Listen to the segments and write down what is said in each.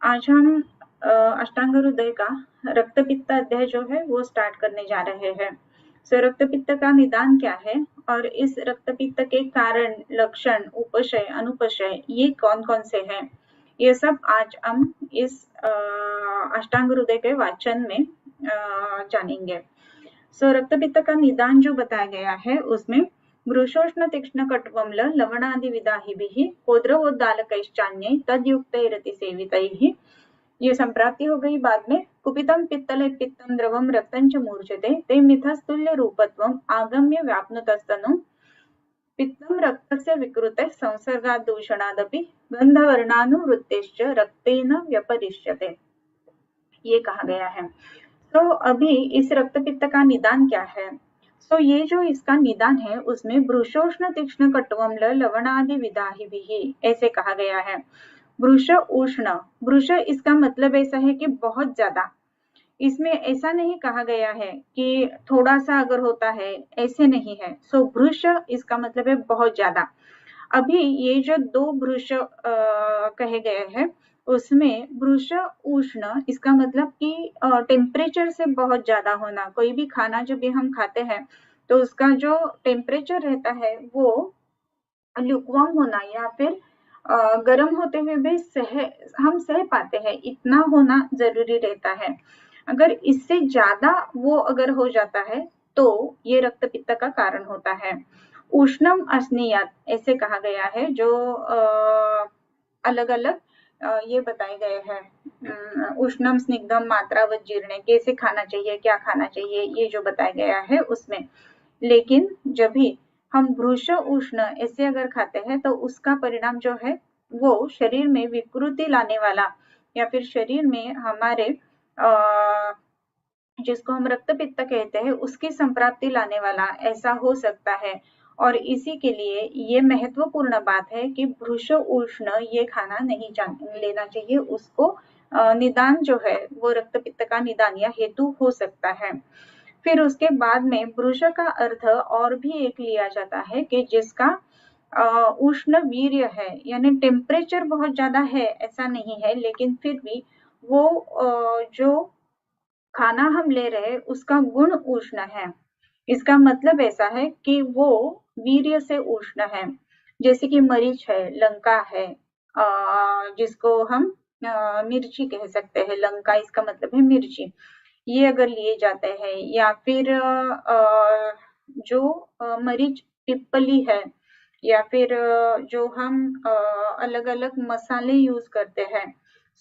आज हम अष्टांग हृदय का रक्त पित्त अध्याय जो है वो स्टार्ट करने जा रहे हैं। रक्त पित्त का निदान क्या है और इस रक्त पित्त के कारण, लक्षण, उपशय, अनुपशय ये कौन कौन से हैं, ये सब आज हम इस अष्टांग हृदय के वाचन में जानेंगे। रक्त पित्त का निदान जो बताया गया है उसमें वृषोष्ण तीक्ष्ण कट्वम्ल लवणादि विदाहिभिः कोद्रवोद्दालकैश्चान्यै तद्युक्तैरति सेवितैः, ये संप्राप्ति हो गई। बाद में कुपितम पित्तले पित्तम द्रवम रक्तं च मूर्छते ते मिथस्तुल्य रूपत्वम आगम्य व्याप्नुतस्तनु पित्तम रक्तस्य विकृते संसर्गात् दूषणादपि गंधवर्णानुवृत्तेश्च रक्तेन व्यपरिष्यते, ये कहा गया है। तो अभी इस रक्त पित्त का निदान क्या है? ये जो इसका निदान है उसमें वृषोष्ण तीक्ष्ण कट्वम्ल लवणादि विदाहिभिः ऐसे कहा गया है। वृष उष्ण, वृष इसका मतलब ऐसा है कि बहुत ज्यादा, इसमें ऐसा नहीं कहा गया है कि थोड़ा सा अगर होता है, ऐसे नहीं है। वृष इसका मतलब है बहुत ज्यादा। अभी ये जो दो वृष कहे गए हैं उसमें वृष उष्ण इसका मतलब कि टेम्परेचर से बहुत ज्यादा होना। कोई भी खाना जब भी हम खाते हैं तो उसका जो टेम्परेचर रहता है वो ल्यूकवार्म होना या फिर गर्म होते हुए भी हम सह पाते हैं, इतना होना जरूरी रहता है। अगर इससे ज्यादा वो अगर हो जाता है तो ये रक्त पित्त का कारण होता है। उष्णम अस्नियात ऐसे कहा गया है, जो अलग अलग ये बताए गए हैं। उष्णम स्निग्धम मात्रावत जीर्ण, कैसे खाना चाहिए, क्या खाना चाहिए, ये जो बताया गया है उसमें। लेकिन जब भी हम वृष उष्ण ऐसे अगर खाते हैं तो उसका परिणाम जो है वो शरीर में विकृति लाने वाला या फिर शरीर में हमारे जिसको हम रक्त पित्त कहते हैं उसकी संप्राप्ति लाने वाला ऐसा हो सकता है। और इसी के लिए ये महत्वपूर्ण बात है कि वृष उष्ण ये खाना नहीं लेना चाहिए, उसको निदान जो है वो रक्त पित्त का निदान या हेतु हो सकता है। फिर उसके बाद में वृष का अर्थ और भी एक लिया जाता है कि जिसका उष्ण वीर्य है, यानी टेम्परेचर बहुत ज्यादा है ऐसा नहीं है, लेकिन फिर भी वो जो खाना हम ले रहे उसका गुण उष्ण है। इसका मतलब ऐसा है कि वो वीर्य से उष्ण है। जैसे कि मरीच है, लंका है, जिसको हम मिर्ची कह सकते हैं, लंका इसका मतलब है मिर्ची, ये अगर लिए जाते हैं, या फिर जो मरीच पिप्पली है, या फिर जो हम अलग अलग मसाले यूज करते हैं,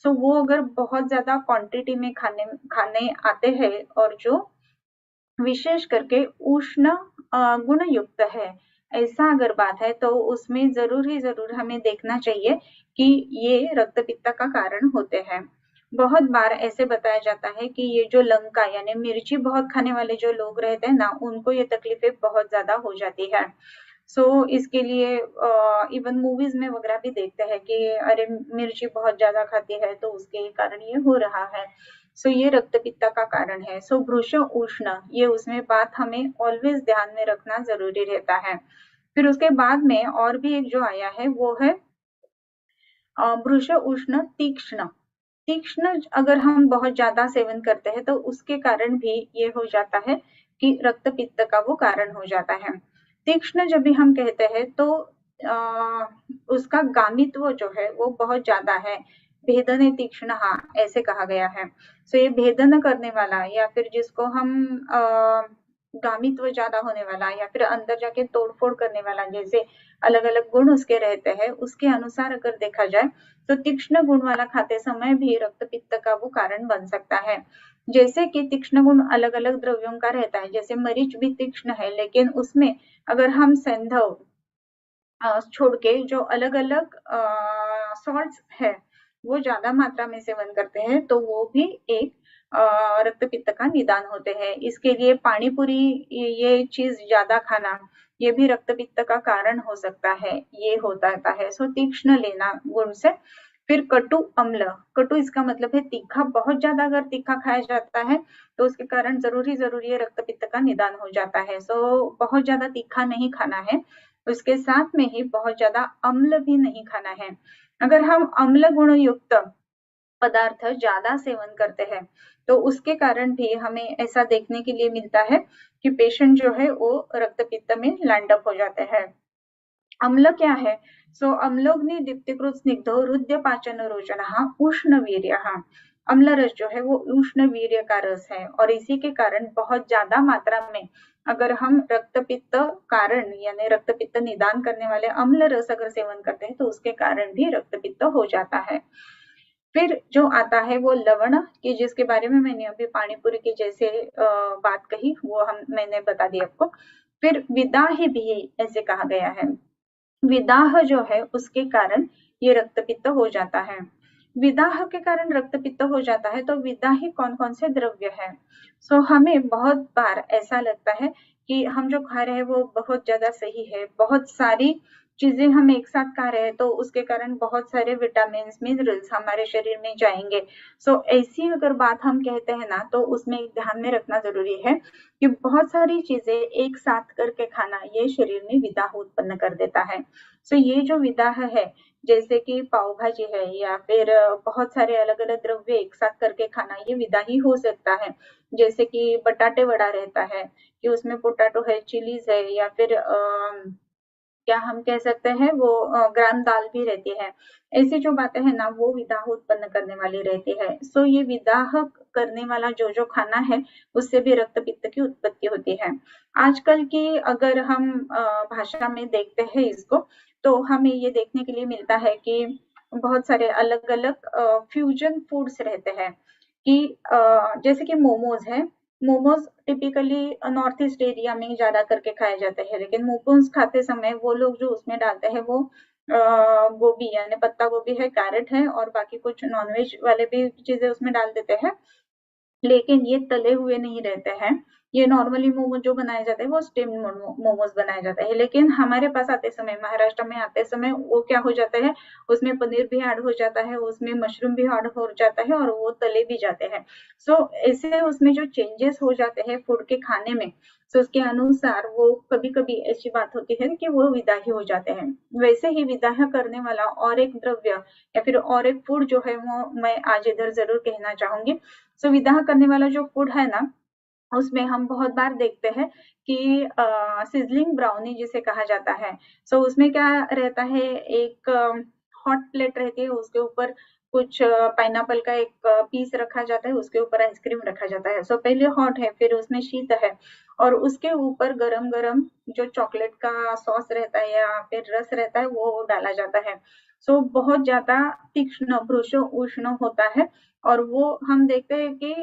वो अगर बहुत ज्यादा क्वांटिटी में खाने आते हैं और जो विशेष करके उष्ण गुण युक्त है, ऐसा अगर बात है तो उसमें जरूर हमें देखना चाहिए कि ये रक्त पित्त का कारण होते हैं। बहुत बार ऐसे बताया जाता है कि ये जो लंका यानी मिर्ची बहुत खाने वाले जो लोग रहते हैं ना, उनको ये तकलीफें बहुत ज्यादा हो जाती है। इसके लिए इवन मूवीज में वगैरह भी देखते हैं कि अरे मिर्ची बहुत ज्यादा खाती है तो उसके कारण ये हो रहा है। ये रक्त पित्त का कारण है। वृष उष्ण ये उसमें बात हमें ऑलवेज ध्यान में रखना जरूरी रहता है। फिर उसके बाद में और भी एक जो आया है वो है वृष उष्ण तीक्ष्ण। तीक्ष्ण अगर हम बहुत ज्यादा सेवन करते हैं तो उसके कारण भी ये हो जाता है कि रक्त पित्त का वो कारण हो जाता है। तीक्ष्ण जब भी हम कहते हैं तो उसका गामित्व जो है वो बहुत ज्यादा है। भेदन तीक्ष्ण ऐसे कहा गया है। ये भेदन करने वाला या फिर जिसको हम गामित्व ज्यादा होने वाला या फिर अंदर जाके तोड़फोड़ करने वाला, जैसे अलग अलग गुण उसके रहते हैं, उसके अनुसार अगर देखा जाए तो तीक्ष्ण गुण वाला खाते समय भी रक्त पित्त का वो कारण बन सकता है। जैसे कि तीक्ष्ण गुण अलग अलग द्रव्यों का रहता है, जैसे मरीच भी तीक्ष्ण है, लेकिन उसमें अगर हम सैंधव छोड़ के जो अलग अलग सॉल्ट्स है वो ज्यादा मात्रा में सेवन करते हैं तो वो भी एक रक्त पित्त का निदान होते हैं। इसके लिए पानी पूरी ये चीज ज्यादा खाना ये भी रक्त पित्त का कारण हो सकता है, ये होता है। तीक्ष्ण लेना गुण से। फिर कटु अम्ल, कटु इसका मतलब है तीखा, बहुत ज्यादा अगर तीखा खाया जाता है तो उसके कारण जरूरी रक्त पित्त का निदान हो जाता है। बहुत ज्यादा तीखा नहीं खाना है, उसके साथ में ही बहुत ज्यादा अम्ल भी नहीं खाना है। अगर हम अम्ल गुण युक्त पदार्थ ज्यादा सेवन करते हैं, तो उसके कारण भी हमें ऐसा देखने के लिए मिलता है कि पेशेंट जो है वो रक्तपित्त में लैंड अप हो जाते हैं। अम्ल क्या है? सो अम्लोग्नि दीप्तिकृत स्निग्धो हृदय पाचन रोचनः उष्ण वीर्यः। अम्ल रस जो है वो उष्ण वीर्य का रस है और इसी के कारण बहुत ज्यादा मात्रा में अगर हम रक्तपित्त कारण यानी रक्तपित्त निदान करने वाले अम्ल रस अगर सेवन करते हैं तो उसके कारण भी रक्तपित्त हो जाता है। फिर जो आता है वो लवण कि जिसके बारे में मैंने अभी पानीपुरी के जैसे बात कही वो मैंने बता दी आपको। फिर विदाही भी ऐसे कहा गया है, विदाह जो है उसके कारण ये रक्तपित्त हो जाता है। विदाह के कारण रक्तपित्त हो जाता है तो विदाही कौन कौन से द्रव्य है? सो हमें बहुत बार ऐसा लगता है कि हम जो खा रहे हैं वो बहुत ज्यादा सही है, बहुत सारी चीजें हम एक साथ खा रहे हैं तो उसके कारण बहुत सारे विटामिन मिनरल्स हमारे शरीर में जाएंगे। सो ऐसी अगर बात हम कहते हैं ना तो उसमें ध्यान में रखना जरूरी है कि बहुत सारी चीजें एक साथ करके खाना ये शरीर में विदाह उत्पन्न कर देता है। सो ये जो विदाह है जैसे कि पाव भाजी है या फिर बहुत सारे अलग अलग द्रव्य एक साथ करके खाना ये विदा ही हो सकता है। जैसे कि बटाटे वड़ा रहता है कि उसमें पोटैटो है, चिलीज है या फिर क्या हम कह सकते हैं वो ग्राम दाल भी रहती है। ऐसी जो बातें हैं ना वो विदाह उत्पन्न करने वाली रहती है। सो ये विदाह करने वाला जो जो खाना है उससे भी रक्तपित्त की उत्पत्ति होती है। आजकल की अगर हम भाषा में देखते हैं इसको तो हमें ये देखने के लिए मिलता है कि बहुत सारे अलग अलग फ्यूजन फूड्स रहते हैं कि जैसे कि मोमोज है। Momos typically north east area में ज्यादा करके खाए जाते हैं, लेकिन मोमोज खाते समय वो लोग जो उसमें डालते हैं वो गोभी यानी पत्ता गोभी है, कैरेट है और बाकी कुछ नॉनवेज वाले भी चीजें उसमें डाल देते हैं, लेकिन ये तले हुए नहीं रहते हैं। ये नॉर्मली मोमोज जो बनाए जाते हैं वो स्टीम मोमोज बनाए जाते हैं, लेकिन हमारे पास आते समय महाराष्ट्र में आते समय वो क्या हो जाता है उसमें पनीर भी ऐड हो जाता है, उसमें मशरूम भी ऐड हो जाता है और वो तले भी जाते हैं। सो ऐसे उसमें जो चेंजेस हो जाते हैं फूड के खाने में, तो उसके अनुसार वो कभी कभी ऐसी बात होती है कि वो विदाही हो जाते हैं। वैसे ही विदाह करने वाला और एक द्रव्य या फिर और एक फूड जो है वो मैं आज इधर जरूर कहना चाहूंगी। सो विदाह करने वाला जो फूड है ना उसमें हम बहुत बार देखते हैं कि सिजलिंग ब्राउनी जिसे कहा जाता है। सो उसमें क्या रहता है, एक हॉट प्लेट रहती है, उसके ऊपर कुछ पाइनएप्पल का एक पीस रखा जाता है, उसके ऊपर आइसक्रीम रखा जाता है। सो पहले हॉट है फिर उसमें शीत है और उसके ऊपर गरम गरम जो चॉकलेट का सॉस रहता है या फिर रस रहता है वो डाला जाता है। सो बहुत ज्यादा तीक्ष्ण भ्रुश उष्ण होता है और वो हम देखते हैं कि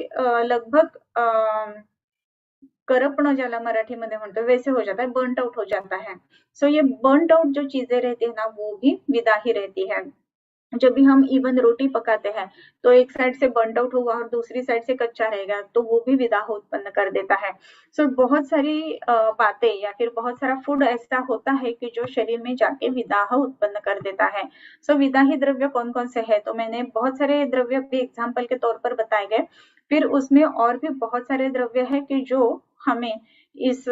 लगभग करपणं ज्याला मराठीमध्ये म्हणतो वैसे हो जाता है, बर्नट आउट हो जाता है। सो ये बर्नट आउट जो चीजें रहती है ना वो भी विदाही रहती है। जब भी हम इवन रोटी पकाते हैं तो एक साइड से बर्नट आउट होगा और दूसरी साइड से कच्चा रहेगा तो वो भी विदाह उत्पन्न कर देता है। सो बहुत सारी बातें या फिर बहुत सारा फूड ऐसा होता है कि जो शरीर में जाके विदाह उत्पन्न कर देता है। सो विदाही द्रव्य कौन कौन से है तो मैंने बहुत सारे द्रव्य भी एग्जाम्पल के तौर पर बताए गए। फिर उसमें और भी बहुत सारे द्रव्य है कि जो हमें इस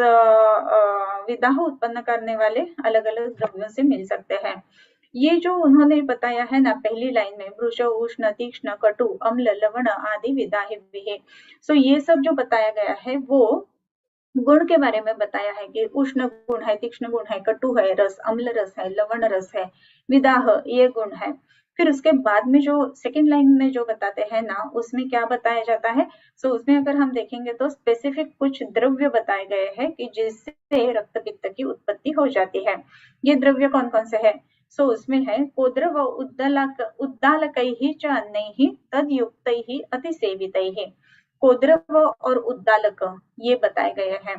विदाह उत्पन्न करने वाले अलग अलग द्रव्यों से मिल सकते हैं। ये जो उन्होंने बताया है ना पहली लाइन में वृष उष्ण तीक्ष्ण कटु अम्ल लवण आदि विदाही है। सो ये सब जो बताया गया है वो गुण के बारे में बताया है कि उष्ण गुण है, तीक्ष्ण गुण है, कटु है रस, अम्ल रस है, लवण रस है, विदाह ये गुण है। फिर उसके बाद में जो सेकंड लाइन में जो बताते हैं ना उसमें क्या बताया जाता है। सो उसमें अगर हम देखेंगे तो स्पेसिफिक कुछ द्रव्य बताए गए हैं कि जिससे रक्तपित्त की उत्पत्ति हो जाती है। ये द्रव्य कौन कौन से है? सो उसमें है कोद्र व उद्दालकैः च अन्नैः तद्युक्तैः अतिसेवितैः। कोद्रव और उद्दालक ये बताए गए हैं।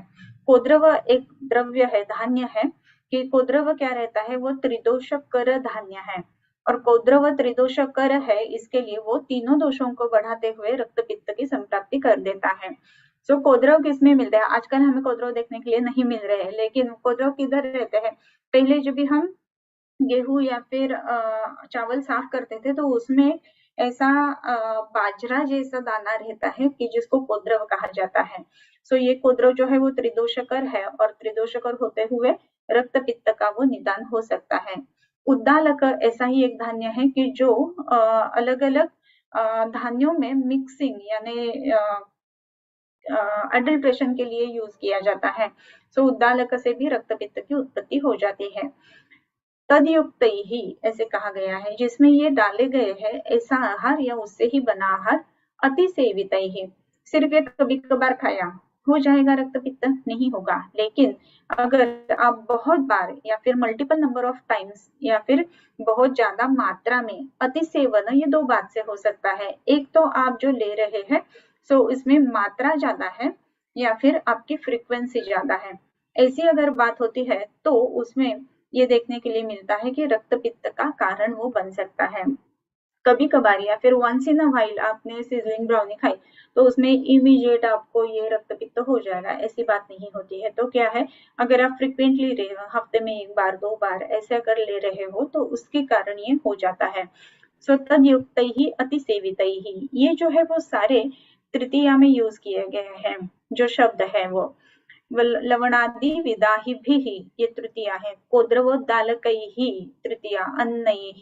कोद्रव एक द्रव्य है, धान्य है कि कोद्रव क्या रहता है वो त्रिदोषकर धान्य है और कोद्रव त्रिदोषकर है इसके लिए वो तीनों दोषों को बढ़ाते हुए रक्तपित्त की संप्राप्ति कर देता है। सो कोद्रव किसमें मिलता है? आजकल हमें कोद्रव देखने के लिए नहीं मिल रहे हैं, लेकिन कोद्रव किधर रहते हैं? पहले जब भी हम गेहूं या फिर चावल साफ करते थे तो उसमें ऐसा बाजरा जैसा दाना रहता है कि जिसको कोद्रव कहा जाता है। सो ये कोद्रव जो है वो त्रिदोषकर है और त्रिदोषकर होते हुए रक्तपित्त का वो निदान हो सकता है। उद्दालक ऐसा ही एक धान्य है कि जो अलग अलग धान्यों में मिक्सिंग यानी अडल्ट्रेशन के लिए यूज किया जाता है। सो उद्दालक से भी रक्तपित्त की उत्पत्ति हो जाती है। तदयुक्त ही ऐसे कहा गया है, जिसमें ये डाले गए हैं ऐसा आहार या उससे ही बना आहार, अति सेवित ही, सिर्फ ये कभी कभार खाया हो जाएगा रक्तपित्त, नहीं होगा। लेकिन अगर आप बहुत बार या फिर मल्टीपल नंबर ऑफ टाइम्स या फिर बहुत ज्यादा मात्रा में, अति सेवन ये दो बात से हो सकता है। एक तो आप जो ले रहे हैं सो इसमें मात्रा ज्यादा है या फिर आपकी फ्रीक्वेंसी ज्यादा है। ऐसी अगर बात होती है तो उसमें ये देखने के लिए मिलता है कि रक्तपित्त का कारण वो बन सकता है। कभी कभार या फिर वंस इन अ व्हाइल आपने सिजलिंग ब्राउनी खाई तो उसमें इमीडिएट आपको ये रक्तपित्त हो जाएगा, ऐसी बात नहीं होती है। तो क्या है, अगर आप फ्रिक्वेंटली हफ्ते में एक बार दो बार ऐसे अगर ले रहे हो तो उसके कारण ये हो जाता है। सो तदयुक्त ही अति सेवित ही, ये जो है वो सारे तृतीया में यूज किए गए हैं जो शब्द है वो। लवणादि विदाहिभिः ये तृतीया है, कोद्रवोद्दालकैः तृतीया, अन्नैः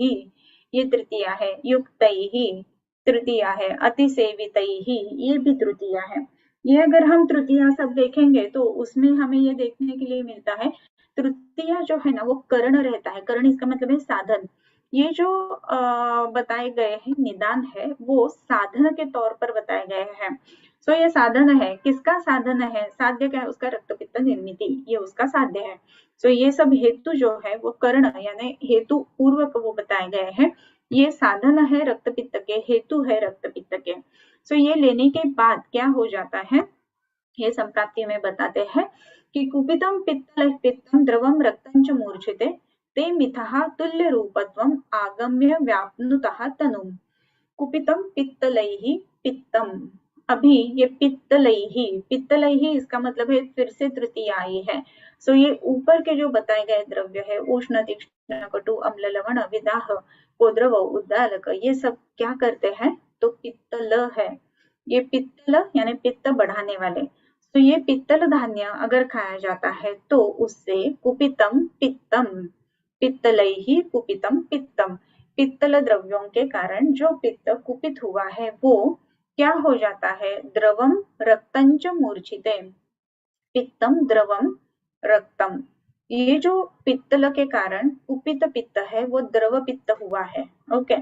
ये तृतीया है, युक्तैः तृतीया है, अतिसेवितैः ये भी तृतीया है। ये अगर हम तृतीया सब देखेंगे तो उसमें हमें ये देखने के लिए मिलता है, तृतीया जो है ना वो कर्ण रहता है। कर्ण इसका मतलब है साधन। ये जो बताए गए हैं निदान है वो साधन के तौर पर बताए गए हैं। सो ये साधन है, किसका साधन है, साध्य क्या है उसका, रक्तपित्त निर्मिति, ये उसका साध्य है। सो ये सब हेतु जो है वो कर्ण यानी हेतु पूर्वक वो बताए गए हैं। ये साधन है रक्तपित्त के, हेतु है रक्तपित्त के। सो ये लेने के बाद क्या हो जाता है, ये संप्राप्ति में बताते हैं कि कुपितम पित्तम द्रवम रक्तम च मूर्छिते ते मिथः तुल्य रूपत्वम आगम्य व्याप्नुतः तनुम। कुपितम पित्तलैः पित्तम, अभी ये पित्तलैहि, पित्तलैहि इसका मतलब है फिर से तृतीयाई है। सो ये ऊपर के जो बताए गए द्रव्य है, उष्ण तीक्ष्ण कटु अम्ल लवण विदाह कोद्रव उद्दालक, ये सब क्या करते हैं, तो पित्तल है। ये पित्तल यानी पित्त बढ़ाने वाले। तो ये पित्तल धान्य अगर खाया जाता है तो उससे कुपितम पित्तम, पित्तलैहि कुपितम पित्तम, पित्तल द्रव्यों के कारण जो पित्त कुपित हुआ है वो क्या हो जाता है, द्रवम रक्तंच मूर्छिते, पित्तम द्रवम रक्तम। ये जो पित्तल के कारण कुपित पित्त है वो द्रव पित्त हुआ है। ओके,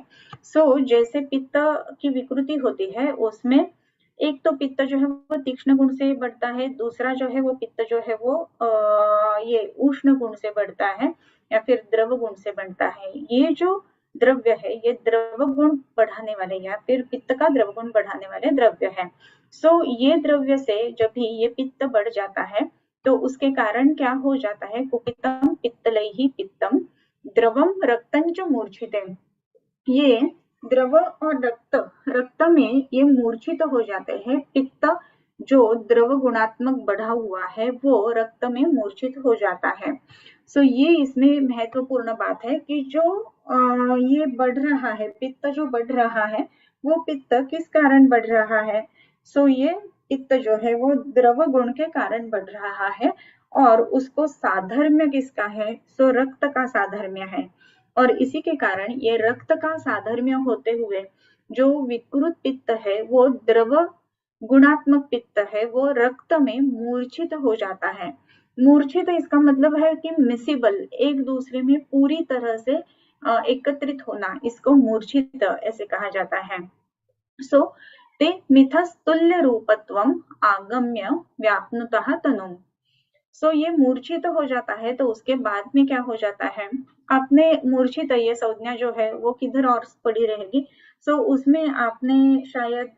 सो जैसे पित्त की विकृति होती है उसमें एक तो पित्त जो है वो तीक्ष्ण गुण से बढ़ता है, दूसरा जो है वो पित्त जो है वो ये उष्ण गुण से बढ़ता है या फिर द्रव गुण से बनता है। ये जो द्रव्य है ये द्रव गुण बढ़ाने वाले या फिर पित्त का द्रव गुण बढ़ाने वाले द्रव्य है। सो ये द्रव्य से जब भी ये पित्त बढ़ जाता है तो उसके कारण क्या हो जाता है, कुपितम पित्तलैहि पित्तम द्रवम रक्तंच मूर्छिते, ये द्रव और रक्त, रक्त में ये मूर्छित हो जाते हैं। पित्त जो द्रव गुणात्मक बढ़ा हुआ है वो रक्त में मूर्छित हो जाता है। सो ये इसमें महत्वपूर्ण बात है कि जो ये बढ़ रहा है, पित्त जो बढ़ रहा है वो पित्त किस कारण बढ़ रहा है, सो ये पित्त जो है वो द्रव गुण के कारण बढ़ रहा है और उसको साधर्म्य किसका है, सो रक्त का साधर्म्य है। और इसी के कारण ये रक्त का साधर्म्य होते हुए जो विकृत पित्त है वो द्रव गुणात्मक पित्त है वो रक्त में मूर्छित हो जाता है। मूर्छित इसका मतलब है कि मिसिबल, एक दूसरे में पूरी तरह से एकत्रित होना, इसको मूर्छित ऐसे कहा जाता है। सो ते मिथस्तुल्य रूपत्वम आगम्य व्याप्नुतः तनुम। सो ये मूर्छित हो जाता है तो उसके बाद में क्या हो जाता है, आपने मूर्छित ये संज्ञा जो है वो किधर और पड़ी रहेगी, सो उसमें आपने शायद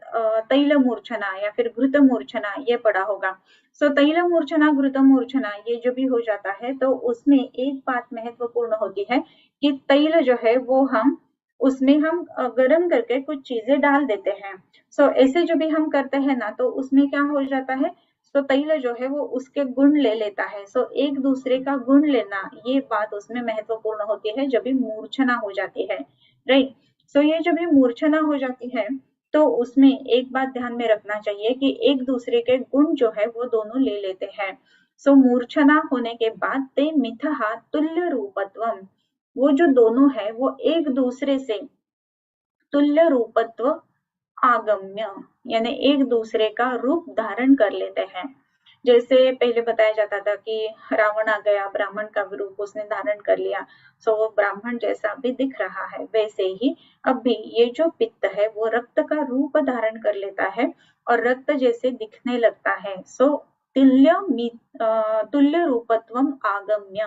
तैल मूर्छना या फिर घृत मूर्छना ये पढ़ा होगा। सो तैल मूर्छना घृत मूर्छना ये जो भी हो जाता है तो उसमें एक बात महत्वपूर्ण होती है कि तैल जो है वो हम उसमें हम गर्म करके कुछ चीजें डाल देते हैं। सो ऐसे जो भी हम करते हैं ना तो उसमें क्या हो जाता है, तो तैल जो है वो उसके गुण ले लेता है। सो एक दूसरे का गुण लेना ये बात उसमें महत्वपूर्ण होती है जब भी मूर्छना हो जाती है, राइट। सो ये जब भी मूर्छना हो जाती है तो उसमें एक बात ध्यान में रखना चाहिए कि एक दूसरे के गुण जो है वो दोनों ले लेते हैं। सो मूर्छना होने के बाद ते मिथः तुल्य रूपत्वम, वो जो दोनों है वो एक दूसरे से तुल्य रूपत्व आगम्य यानी एक दूसरे का रूप धारण कर लेते हैं। जैसे पहले बताया जाता था कि रावण आ गया, ब्राह्मण का रूप उसने धारण कर लिया, सो वो ब्राह्मण जैसा भी दिख रहा है। वैसे ही अब भी ये जो पित्त है वो रक्त का रूप धारण कर लेता है और रक्त जैसे दिखने लगता है। सो तुल्य रूपत्वम आगम्य,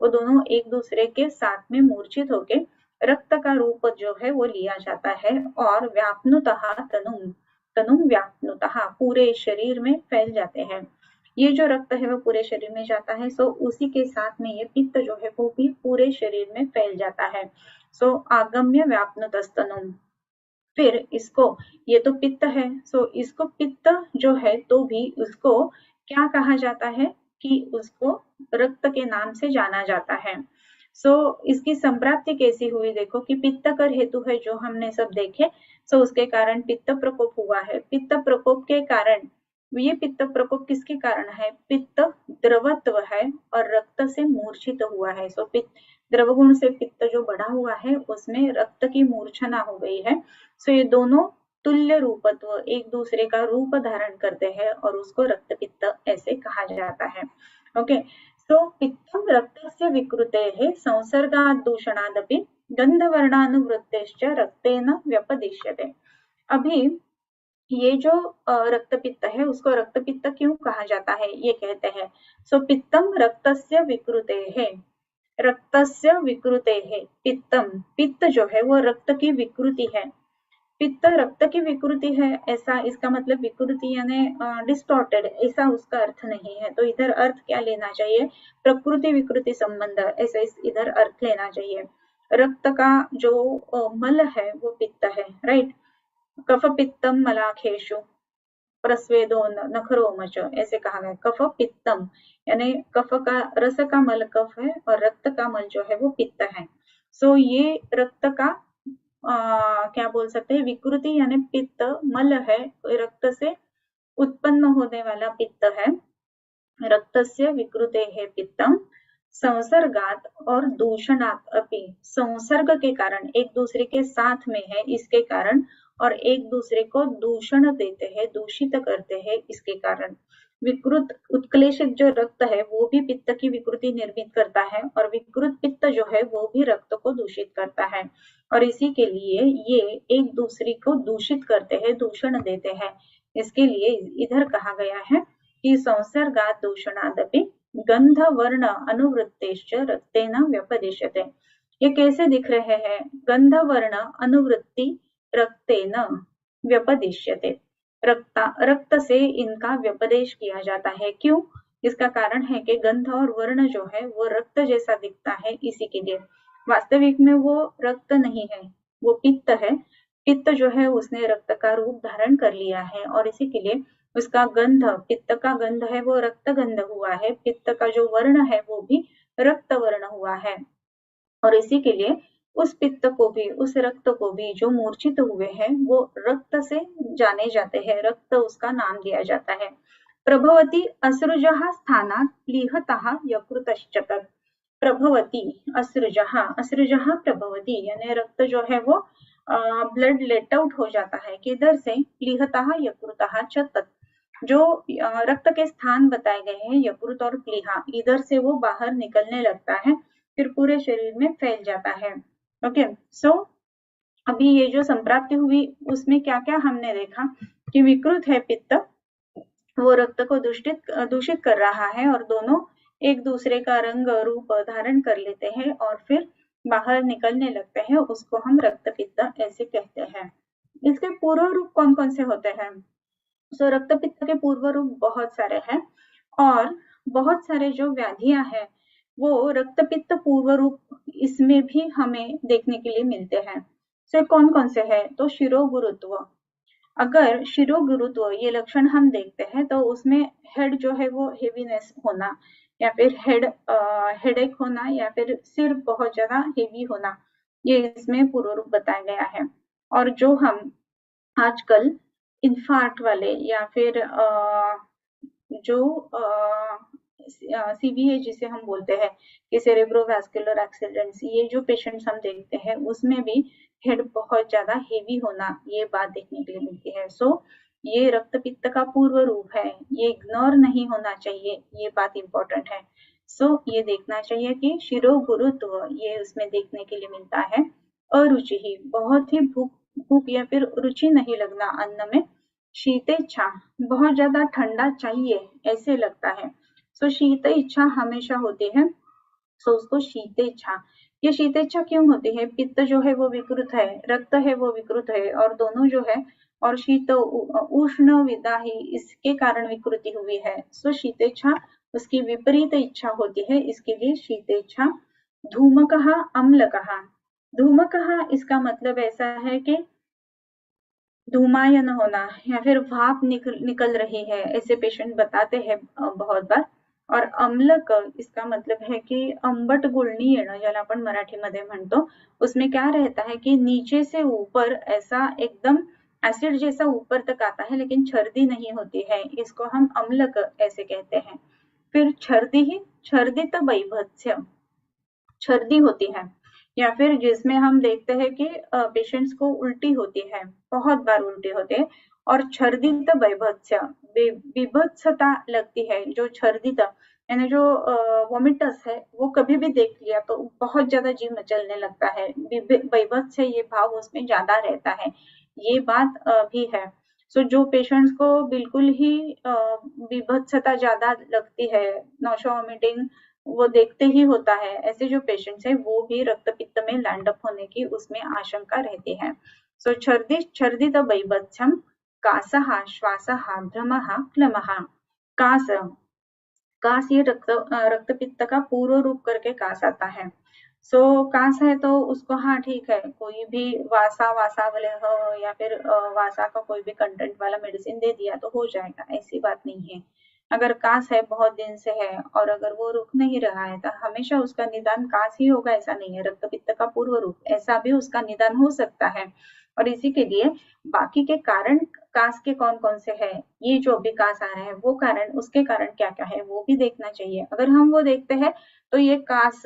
वो दोनों एक दूसरे के साथ में मूर्छित होके रक्त का रूप जो है वो लिया जाता है और व्याप्नुतः तनुम व्याप्नुतः पूरे शरीर में फैल जाते हैं। ये जो रक्त है वो पूरे शरीर में जाता है, सो उसी के साथ में ये पित्त जो है वो भी पूरे शरीर में फैल जाता है। सो आगम्य व्याप्नुतस्तनुम। फिर इसको, ये तो पित्त है, सो इसको पित्त जो है तो भी उसको क्या कहा जाता है कि उसको रक्त के नाम से जाना जाता है। सो इसकी संप्राप्ति कैसी हुई, देखो कि पित्त कर हेतु है जो हमने सब देखे। सो उसके कारण पित्त प्रकोप हुआ है। पित्त प्रकोप के कारण, ये पित्त प्रकोप किसके कारण है, पित्त द्रवत्व है और रक्त से मूर्छित हुआ है। सो पित्त द्रव गुण से पित्त जो बढ़ा हुआ है उसमें रक्त की मूर्छना हो गई है। सो ये दोनों तुल्य रूपत्व, एक दूसरे का रूप धारण करते हैं और उसको रक्त पित्त ऐसे कहा जाता है। ओके, सो पित्तम रक्तस्य विकृतेः संसर्गात् दूषणादपि गंधवर्णानुवृत्तेश्च रक्तेन व्यपदिश्यते। अभी ये जो रक्तपित्त है उसको रक्तपित्त क्यों कहा जाता है, ये कहते हैं। सो पित्तम रक्तस्य विकृतेः, रक्तस्य विकृतेः पित्तम, पित्त जो है वो रक्त की विकृति है। पित्त रक्त की विकृति है, ऐसा इसका मतलब विकृति यानी डिस्टॉर्टेड, ऐसा उसका अर्थ नहीं है। तो इधर अर्थ क्या लेना चाहिए, प्रकृति विकृति संबंध, ऐसा इधर अर्थ लेना चाहिए। रक्त का जो मल है वो पित्त है, राइट। कफ पित्तम मलाखेशु प्रस्वेदो नखरोमच, ऐसे कहा गया। कफ पित्तम यानी कफ का, रस का मल कफ है और रक्त का मल जो है वो पित्त है। सो ये रक्त का क्या बोल सकते हैं, विकृति यानी पित्त मल है, रक्त से उत्पन्न होने वाला पित्त है। रक्तस्य विकृतेः पित्तम संसर्गात और दूषणात अपि, संसर्ग के कारण एक दूसरे के साथ में है इसके कारण, और एक दूसरे को दूषण देते हैं, दूषित करते हैं इसके कारण। विकृत उत्क्लेशित जो रक्त है वो भी पित्त की विकृति निर्मित करता है और विकृत पित्त जो है वो भी रक्त को दूषित करता है और इसी के लिए ये एक दूसरे को दूषित करते हैं, दूषण देते हैं। इसके लिए इधर कहा गया है कि संसर्गात् दूषणादपि गंध वर्ण अनुवृत्तेश्च रक्तेन व्यपदिश्यते। ये कैसे दिख रहे हैं, गंध वर्ण अनुवृत्ति रक्तेन व्यपदिश्यते, रक्त से इनका व्यपदेश किया जाता है। क्यों, इसका कारण है कि गंध और वर्ण जो है वो रक्त जैसा दिखता है, इसी के लिए। वास्तविक में वो रक्त नहीं है, वो पित्त है। पित्त जो है उसने रक्त का रूप धारण कर लिया है और इसी के लिए उसका गंध, पित्त का गंध है वो रक्त गंध हुआ है, पित्त का जो वर्ण है वो भी रक्त वर्ण हुआ है और इसी के लिए उस पित्त को भी, उस रक्त को भी जो मूर्छित हुए हैं वो रक्त से जाने जाते हैं, रक्त उसका नाम दिया जाता है। प्रभवती असृजः स्थानात् प्लीहतः यकृतश्च तत्, प्रभवती असृजः, असृजः प्रभवती यानी रक्त जो है वो ब्लड लेट आउट हो जाता है, किधर से, प्लीहतः यकृतः च तत्, जो रक्त के स्थान बताए गए हैं यकृत और प्लीहा, इधर से वो बाहर निकलने लगता है, फिर पूरे शरीर में फैल जाता है। ओके, सो अभी ये जो संप्राप्ति हुई उसमें क्या क्या हमने देखा कि विकृत है पित्त, वो रक्त को दूषित कर रहा है और दोनों एक दूसरे का रंग रूप धारण कर लेते हैं और फिर बाहर निकलने लगते हैं, उसको हम रक्त पित्त ऐसे कहते हैं। इसके पूर्व रूप कौन कौन से होते हैं, सो रक्त पित्त के पूर्व रूप बहुत सारे हैं और बहुत सारे जो व्याधियां हैं वो रक्त पित्त पूर्व रूप इसमें भी हमें देखने के लिए मिलते हैं। सो कौन कौन से हैं, तो शिरोगुरुत्व, अगर शिरोगुरुत्व ये लक्षण हम देखते हैं तो उसमें हेड जो है वो हेवीनेस होना या फिर हेडेक होना या फिर सिर बहुत ज्यादा हेवी होना, ये इसमें पूर्व रूप बताया गया है। और जो हम आजकल इन्फार्क्ट वाले या फिर जो CVA जिसे हम बोलते हैं कि सेरेब्रोवास्कुलर एक्सीडेंट्स, ये जो पेशेंट्स हम देखते हैं उसमें भी हेड बहुत ज्यादा हेवी होना, ये बात देखने के लिए मिलती है। सो ये रक्त पित्त का पूर्व रूप है, ये इग्नोर नहीं होना चाहिए, ये बात इंपॉर्टेंट है। सो ये देखना चाहिए कि शिरो गुरुत्व ये उसमें देखने के लिए मिलता है। अरुचि ही, बहुत ही भूख भूख या फिर रुचि नहीं लगना अन्न में। शीतेच्छा, बहुत ज्यादा ठंडा चाहिए ऐसे लगता है। सो शीत इच्छा हमेशा होती है, सो उसको शीतेच्छा। ये शीतेच्छा क्यों होती है? पित्त जो है वो विकृत है, रक्त है वो विकृत है, और दोनों जो है, और शीत उष्ण विदाही, इसके कारण विकृति हुई है। सो शीतेच्छा उसकी विपरीत इच्छा होती है, इसके लिए शीतेच्छा। धूमकः अम्लकः, धूमकः इसका मतलब ऐसा है कि धूमायन होना या फिर भाप निकल रही है, ऐसे पेशेंट बताते हैं बहुत बार। और अम्लक इसका मतलब है की आंबट गुळणी येणं, ज्याला आपण मराठीमध्ये म्हणतो। उसमें क्या रहता है कि नीचे से ऊपर ऐसा एकदम एसिड जैसा ऊपर तक आता है, लेकिन छर्दी नहीं होती है, इसको हम अम्लक ऐसे कहते हैं। फिर छर्दी ही, छर्दित वैभत्स्य, छर्दी होती है, या फिर जिसमें हम देखते हैं कि पेशेंट्स को उल्टी होती है, बहुत बार उल्टी होती है, और छर्दित वैभत्स्य, विभत्सता लगती है। जो छर्दित यानी जो वोमिटस है, वो कभी भी देख लिया तो बहुत ज्यादा जी मचलने लगता है, वैभत्स्य ये भाव उसमें ज्यादा रहता है, ये बात भी है। सो जो पेशेंट्स को बिल्कुल ही विभत्सता ज्यादा लगती है, नौशा वॉमिटिंग वो देखते ही होता है, ऐसे जो पेशेंट्स है वो भी रक्त पित्त में लैंड अप होने की उसमें आशंका रहती है। सो छर्दित वैभत्स्यम, कासः, श्वासः, भ्रमः, क्लमः। कास, कास ये रक्त पित्त का पूर्व रूप करके कास आता है। सो कास है तो उसको, हाँ ठीक है, कोई भी वासा वासा वाले हो या फिर वासा का कोई भी कंटेंट वाला मेडिसिन दे दिया तो हो जाएगा, ऐसी बात नहीं है। अगर कास है, बहुत दिन से है, और अगर वो रुक नहीं रहा है तो हमेशा उसका निदान कास ही होगा ऐसा नहीं है, रक्त पित्त का पूर्व रूप ऐसा भी उसका निदान हो सकता है। और इसी के लिए बाकी के कारण कास के कौन कौन से है, ये जो भी कास आ रहे हैं वो कारण, उसके कारण क्या क्या है वो भी देखना चाहिए। अगर हम वो देखते हैं तो ये कास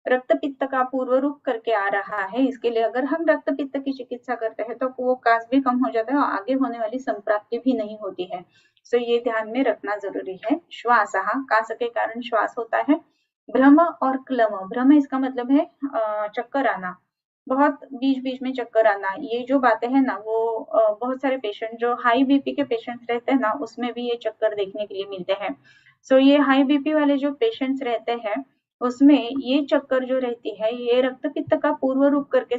रक्त पित्त का पूर्व रूप करके आ रहा है, इसके लिए अगर हम रक्त पित्त की चिकित्सा करते हैं तो वो कास भी कम हो जाता है और आगे होने वाली संप्राप्ति भी नहीं होती है। सो ये ध्यान में रखना जरूरी है। श्वासः, कास के कारण श्वास होता है। भ्रम और क्लम, भ्रम इसका मतलब है चक्कर आना, बहुत बीच बीच में चक्कर आना, ये जो बातें हैं ना वो बहुत सारे पेशेंट जो हाई बीपी के पेशेंट्स रहते हैं ना उसमें भी ये चक्कर देखने के लिए मिलते हैं। सो ये हाई बीपी वाले जो पेशेंट्स रहते हैं उसमें ये चक्कर जो रहती है ये रक्त पित्त का पूर्व रूप करके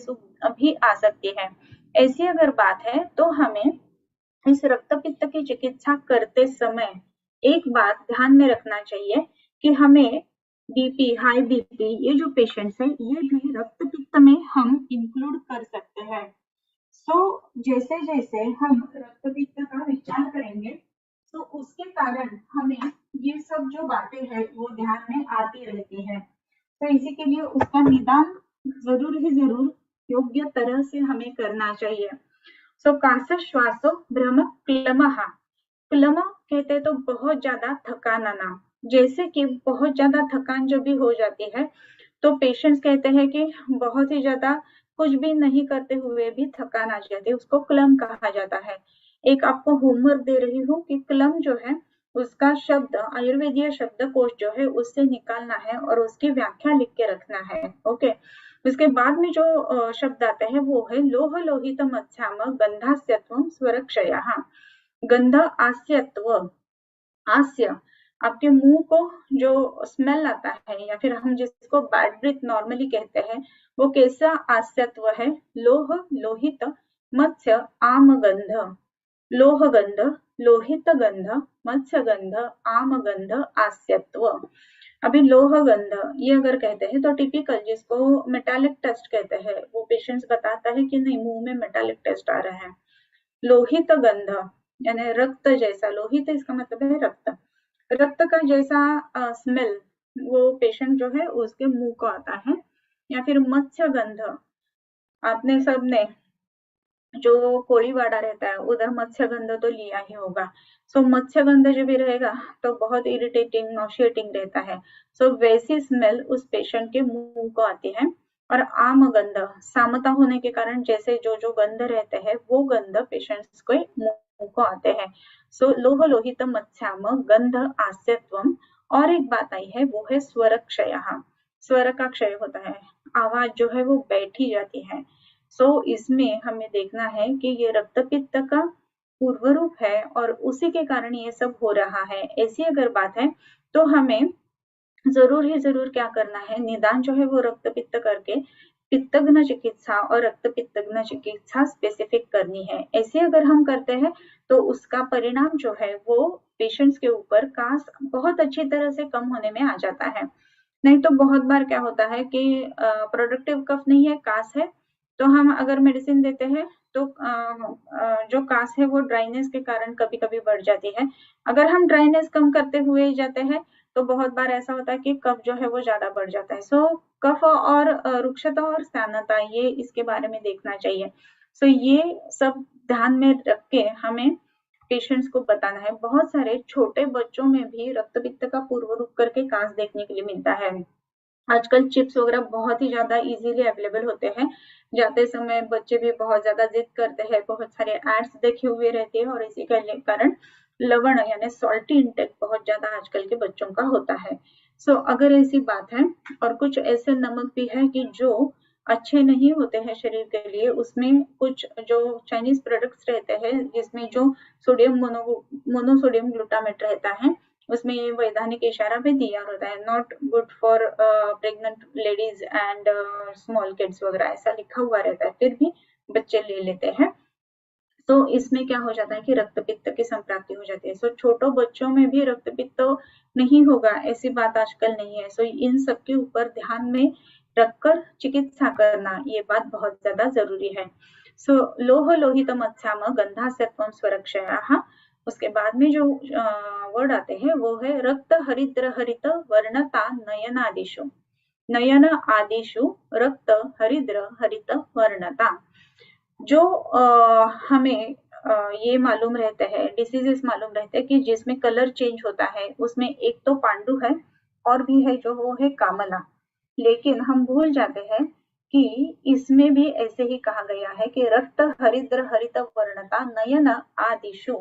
भी आ सकती है। ऐसी अगर बात है तो हमें इस रक्त पित्त की चिकित्सा करते समय एक बात ध्यान में रखना चाहिए कि हमें बीपी, हाई बीपी, ये जो पेशेंट्स हैं ये भी रक्त पित्त में हम इंक्लूड कर सकते हैं। सो जैसे जैसे हम रक्त पित्त का विचार करेंगे तो उसके कारण हमें ये सब जो बातें हैं वो ध्यान में आती रहती है। तो इसी के लिए उसका निदान जरूर ही जरूर योग्य तरह से हमें करना चाहिए। सो कास, श्वासो, भ्रम, क्लमः। क्लम कहते हैं तो बहुत ज्यादा थकान आना, जैसे कि बहुत ज्यादा थकान जब भी हो जाती है तो पेशेंट्स कहते हैं कि बहुत ही ज्यादा कुछ भी नहीं करते हुए भी थकान आ जाती है, उसको क्लम कहा जाता है। एक आपको होमवर्क दे रही हूँ कि क्लम जो है उसका शब्द आयुर्वेदीय शब्दकोश जो है उससे निकालना है और उसकी व्याख्या लिख के रखना है। ओके, उसके बाद में जो शब्द आता है वो है लोह लोहित मत्स्याम गंधास्यत्वम स्वरक्षयः। गंध आस्यत्व, आस्य आपके मुंह को जो स्मेल आता है या फिर हम जिसको बैड ब्रीथ नॉर्मली कहते हैं वो कैसा आस्यत्व है, लोह लोहित मत्स्य आम गंध, लोह गंध, लोहित गंध, मत्स्य गंध, आम गंध, आस्यत्व। अभी लोह गंध ये अगर कहते हैं तो टिपिकल जिसको मेटालिक टेस्ट कहते हैं वो पेशेंट्स बताता है कि नहीं मुंह में मेटालिक टेस्ट आ रहा है। लोहित गंध यानी रक्त जैसा, लोहित इसका मतलब है रक्त, रक्त का जैसा स्मेल वो पेशेंट जो है उसके मुंह को आता है। या फिर मत्स्य गंध, आपने सबने जो कोळीवाड़ा रहता है उधर मत्स्यगंध तो लिया ही होगा। सो मत्स्यगंध जब भी रहेगा तो बहुत इरिटेटिंग नॉशिएटिंग रहता है। सो वैसी स्मेल उस पेशेंट के मुंह को आती है। और आम गंध सामता होने के कारण जैसे जो जो गंध रहते हैं वो गंध पेशेंट्स के मुंह को आते हैं। सो लोह लोहित मत्स्याम गंध आस्यत्वम। और एक बात आई है वो है स्वर क्षय। स्वर का क्षय होता है, आवाज जो है वो बैठी जाती है। सो इसमें हमें देखना है कि ये रक्तपित्त का पूर्व रूप है और उसी के कारण ये सब हो रहा है। ऐसी अगर बात है तो हमें जरूर ही जरूर क्या करना है, निदान जो है वो रक्तपित्त करके पित्तघ्न चिकित्सा और रक्तपित्तघ्न चिकित्सा स्पेसिफिक करनी है। ऐसे अगर हम करते हैं तो उसका परिणाम जो है वो पेशेंट्स के ऊपर कास बहुत अच्छी तरह से कम होने में आ जाता है। नहीं तो बहुत बार क्या होता है कि प्रोडक्टिव कफ नहीं है, कास है, तो हम अगर मेडिसिन देते हैं तो जो कास है वो ड्राइनेस के कारण कभी कभी बढ़ जाती है। अगर हम ड्राइनेस कम करते हुए जाते हैं तो बहुत बार ऐसा होता है कि कफ जो है वो ज्यादा बढ़ जाता है। सो कफ और रुक्षता और स्नानता ये इसके बारे में देखना चाहिए। सो ये सब ध्यान में रख के हमें पेशेंट्स को बताना है। बहुत सारे छोटे बच्चों में भी रक्तपित्त का पूर्व रूप करके कास देखने के लिए मिलता है। आजकल चिप्स वगैरह बहुत ही ज्यादा इजीली अवेलेबल होते हैं। जाते समय बच्चे भी बहुत ज्यादा जिद करते हैं, बहुत सारे एड्स देखे हुए रहते हैं और इसी के कारण लवण यानी सॉल्टी इंटेक बहुत ज्यादा आजकल के बच्चों का होता है। सो अगर ऐसी बात है और कुछ ऐसे नमक भी है कि जो अच्छे नहीं होते हैं शरीर के लिए, उसमें कुछ जो चाइनीज प्रोडक्ट्स रहते हैं जिसमें जो सोडियम मोनोसोडियम ग्लूटामेट रहता है, उसमें ये वैधानिक इशारा भी दिया होता है, not good for pregnant ladies and small kids वगैरह ऐसा लिखा हुआ रहता है, फिर भी बच्चे ले लेते हैं। तो इसमें क्या हो जाता है कि रक्तपित्त की संप्राप्ति हो जाती है। सो छोटों बच्चों में भी रक्तपित्त नहीं होगा ऐसी बात आजकल नहीं है। सो इन सब के ऊपर ध्यान में रखकर चिकित्सा करना ये बात बहुत ज्यादा जरूरी है। सो लोह लोहित मत्स्याम गंधास्यत्वं स्वरक्षया। उसके बाद में जो वर्ड आते हैं वो है रक्त हरिद्र हरित वर्णता नयनादिषु। नयन आदिषु रक्त हरिद्र हरित वर्णता। जो हमें ये मालूम रहता है, डिसीजेस मालूम रहते हैं कि जिसमें कलर चेंज होता है, उसमें एक तो पांडु है और भी है जो वो है कामला। लेकिन हम भूल जाते हैं कि इसमें भी ऐसे ही कहा गया है कि रक्त हरिद्र हरित वर्णता नयन आदिशु।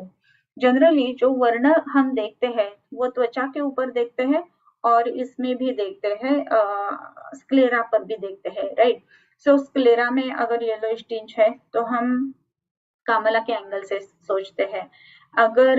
जनरली जो वर्ण हम देखते हैं वो त्वचा के ऊपर देखते हैं और इसमें भी देखते हैं, स्क्लेरा पर भी देखते हैं, राइट। सो स्क्लेरा में अगर येलो टिंच है तो हम कामला के एंगल से सोचते हैं। अगर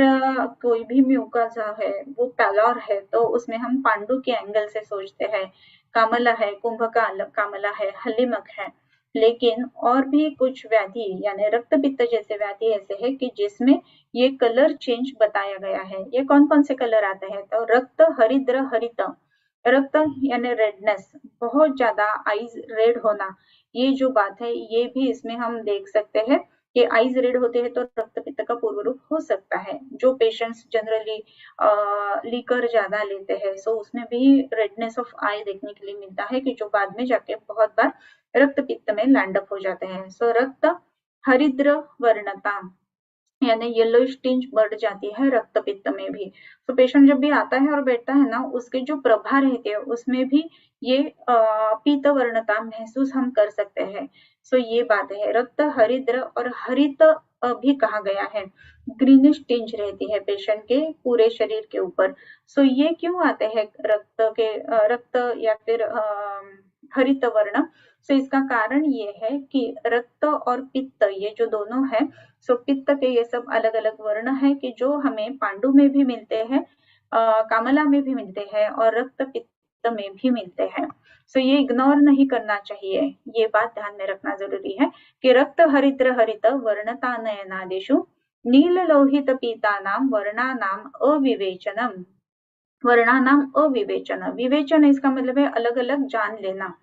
कोई भी म्यूकोसा है वो पैलोर है तो उसमें हम पांडु के एंगल से सोचते हैं। कामला है, कुंभ कामला है, हलिमक है। लेकिन और भी कुछ व्याधि यानी रक्तपित्त जैसे व्याधि ऐसे है कि जिसमें ये कलर चेंज बताया गया है। ये कौन कौन से कलर आते हैं, तो रक्त हरिद्र हरित, रक्त यानी रेडनेस, बहुत ज्यादा आईज रेड होना, ये जो बात है ये भी इसमें हम देख सकते हैं कि आईज रेड होते हैं तो रक्तपित्त का पूर्व रूप हो सकता है। जो पेशेंट्स जनरली लीकर ज्यादा लेते हैं सो उसमें भी रेडनेस ऑफ आई देखने के लिए मिलता है कि जो बाद में जाके बहुत बार रक्तपित्त में लैंड अप हो जाते हैं। सो रक्त हरिद्र वर्णता यानी येलोइश टिंच बढ़ जाती है रक्तपित्त में भी। तो पेशेंट जब भी आता है और बैठता है ना, उसके जो प्रभा रहती है उसमें भी ये पीत वर्णता महसूस हम कर सकते हैं। सो ये बात है, रक्त हरिद्र और हरित भी कहा गया है। ग्रीनिश टिंच रहती है पेशेंट के पूरे शरीर के ऊपर। सो ये क्यों आते हैं रक्त या फिर हरित वर्ण। सो इसका कारण ये है कि रक्त और पित्त ये जो दोनों है, सो पित्त के ये सब अलग अलग वर्ण है कि जो हमें पांडु में भी मिलते हैं, कामला में भी मिलते हैं और रक्त पित्त में भी मिलते हैं। सो ये इग्नोर नहीं करना चाहिए, ये बात ध्यान में रखना जरूरी है कि रक्त हरिद्र हरित वर्णता नयनादिषु नील लोहित पीतानाम वर्णानाम अविवेचनम। वर्णानाम अविवेचन, विवेचन इसका मतलब है अलग अलग जान लेना।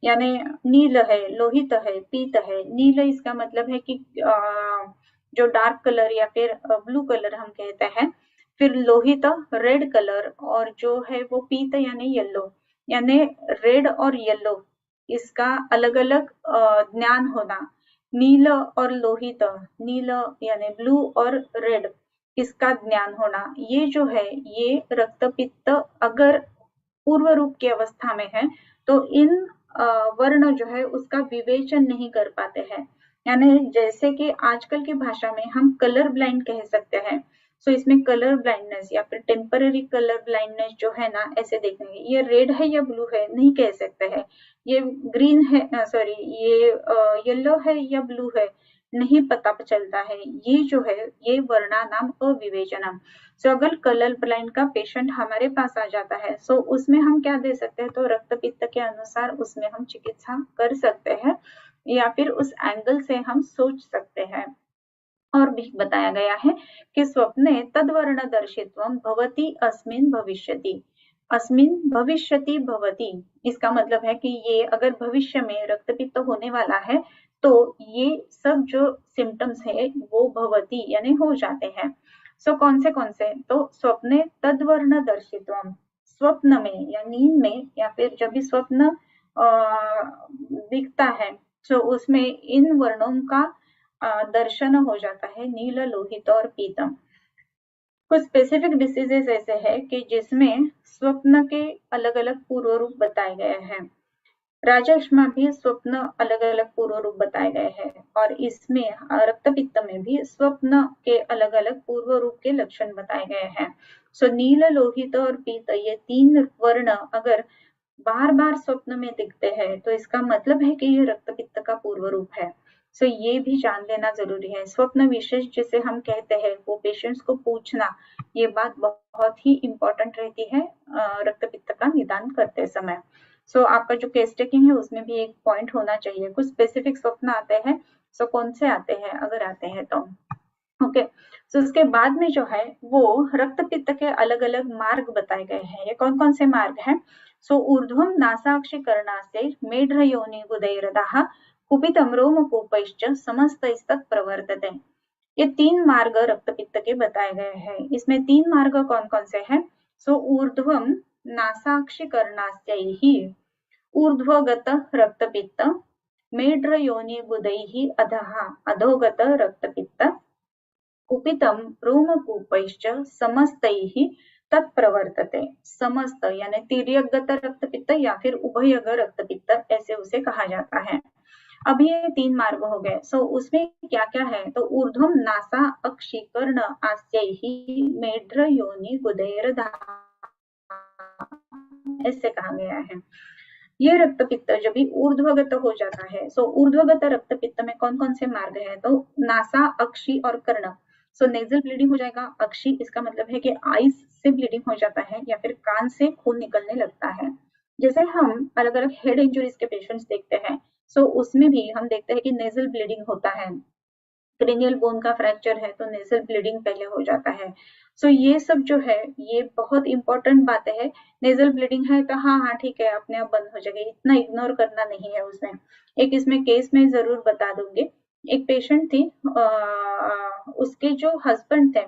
यानी नील है, लोहित है, पीत है। नील इसका मतलब है कि जो डार्क कलर या फिर ब्लू कलर हम कहते हैं। फिर लोहित रेड कलर और जो है वो पीत यानी येलो, यानी रेड और येलो इसका अलग अलग ज्ञान होना। नील और लोहित, नील यानी ब्लू और रेड, इसका ज्ञान होना, ये जो है ये रक्तपित्त अगर पूर्व रूप की अवस्था में है तो इन वर्ण जो है उसका विवेचन नहीं कर पाते हैं। यानी जैसे कि आजकल की भाषा में हम कलर ब्लाइंड कह सकते हैं। सो इसमें कलर ब्लाइंडनेस या फिर टेम्पररी कलर ब्लाइंडनेस जो है ना, ऐसे देखेंगे ये रेड है या ब्लू है नहीं कह सकते हैं, ये ग्रीन है सॉरी ये येलो है या ब्लू है नहीं पता चलता है। ये जो है ये वर्णानाम अविवेचनम। सो अगर कलर ब्लाइंड का पेशेंट हमारे पास आ जाता है सो उसमें हम क्या दे सकते हैं, तो रक्तपित्त के अनुसार उसमें हम चिकित्सा कर सकते हैं या फिर उस एंगल से हम सोच सकते हैं। और भी बताया गया है कि स्वप्ने तद्वर्ण दर्शित्वम भवति अस्मिन् भविष्यति, अस्मिन् भविष्यति भवति, इसका मतलब है कि ये अगर भविष्य में रक्तपित्त होने वाला है तो ये सब जो सिम्टम्स है वो भवति यानी हो जाते हैं। सो कौन से, तो स्वप्ने तद्वर्ण दर्शित्वम, स्वप्न में या नींद में या फिर जब भी स्वप्न दिखता है तो उसमें इन वर्णों का दर्शन हो जाता है, नील लोहित और पीतम। कुछ स्पेसिफिक डिसीजेस ऐसे हैं कि जिसमें स्वप्न के अलग अलग पूर्व रूप बताए गए हैं। राजक्ष में भी स्वप्न अलग अलग पूर्व रूप बताए गए हैं और इसमें रक्तपित्त में भी स्वप्न के अलग अलग पूर्व रूप के लक्षण बताए गए हैं। सो नील लोहित और पीत ये तीन वर्ण अगर बार बार स्वप्न में दिखते हैं तो इसका मतलब है कि ये रक्तपित्त का पूर्व रूप है। सो ये भी जान लेना जरूरी है। स्वप्न विशेष जिसे हम कहते हैं वो पेशेंट्स को पूछना, ये बात बहुत ही इंपॉर्टेंट रहती है रक्तपित्त का निदान करते समय। सो आपका जो केस टेकिंग है उसमें भी एक पॉइंट होना चाहिए, कुछ स्पेसिफिक स्वप्न आते हैं। सो कौन से आते हैं अगर आते हैं तो ओके। सो उसके बाद में जो है वो रक्तपित्त के अलग अलग मार्ग बताए गए हैं। ये कौन कौन से मार्ग हैं? सो ऊर्ध्वं नासाक्षिकर्णास्ते मेढ्रयोनिगुदैरदाः कुपितं रोमकूपैश्च समस्तैस्तत् प्रवर्तते। ये तीन मार्ग रक्तपित्त के बताए गए हैं। इसमें तीन मार्ग कौन कौन से हैं? सो ऊर्ध्वं नासाक्षिकर्णास्यैः, ऊर्ध्वगत रक्तपित्त, मेढ्रयोनिगुदैः अधः अधोगत रक्तपित्त, कुपितं रोमकूपैश्च समस्तैः तत्प्रवर्तते। समस्त यानी तिर्यकगत रक्तपित्त या फिर उभयग रक्तपित्त ऐसे उसे कहा जाता है। अब ये तीन मार्ग हो गए। सो उसमें क्या क्या है, तो ऊर्ध्वम नासा अक्षिकर्ण आस्यैः मेढ्र योनि गुदैरधा ऐसे कहा गया है। ये रक्तपित्त जब भी ऊर्ध्वगत हो जाता है, सो ऊर्ध्वगत रक्तपित्त में कौन कौन से मार्ग है, तो नासा, अक्षि और कर्ण। सो नेजल ब्लीडिंग हो जाएगा। अक्षि इसका मतलब है कि आईज से ब्लीडिंग हो जाता है या फिर कान से खून निकलने लगता है। जैसे हम अलग अलग हेड इंजुरीज के पेशेंट्स देखते हैं, सो उसमें भी हम देखते हैं कि नेजल ब्लीडिंग होता है। क्रेनियल बोन का फ्रैक्चर है तो नेजल ब्लीडिंग पहले हो जाता है। सो ये सब जो है ये बहुत इंपॉर्टेंट बातें है। नेजल ब्लीडिंग है तो हाँ हाँ ठीक है अपने आप बंद हो जाएगा, इतना इग्नोर करना नहीं है उसमें। एक इसमें केस में जरूर बता दूंगी। एक पेशेंट थी, उसके जो हस्बैंड थे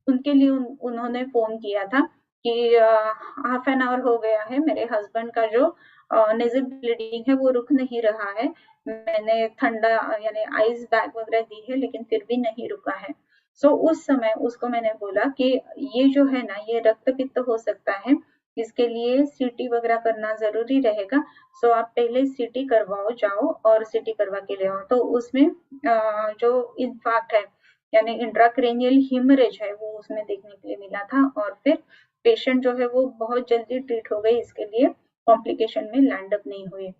उनके लिए उन्होंने फोन किया था कि हाफ एन आवर हो गया है, मेरे हस्बैंड का जो नेजल ब्लीडिंग है वो रुक नहीं रहा है, मैंने ठंडा यानी आइस बैग वगैरह दी है लेकिन फिर भी नहीं रुका है। सो उस समय उसको मैंने बोला कि ये जो है ना ये रक्तपित्त हो सकता है, इसके लिए सीटी वगैरह करना जरूरी रहेगा। सो आप पहले सीटी करवाओ जाओ और सीटी करवा के ले आओ। तो उसमें जो इन्फार्क्ट है यानी इंट्राक्रेनियल हिमरेज है वो उसमें देखने के लिए मिला था और फिर पेशेंट जो है वो बहुत जल्दी ट्रीट हो गई, इसके लिए कॉम्प्लिकेशन में लैंड अप नहीं हुई।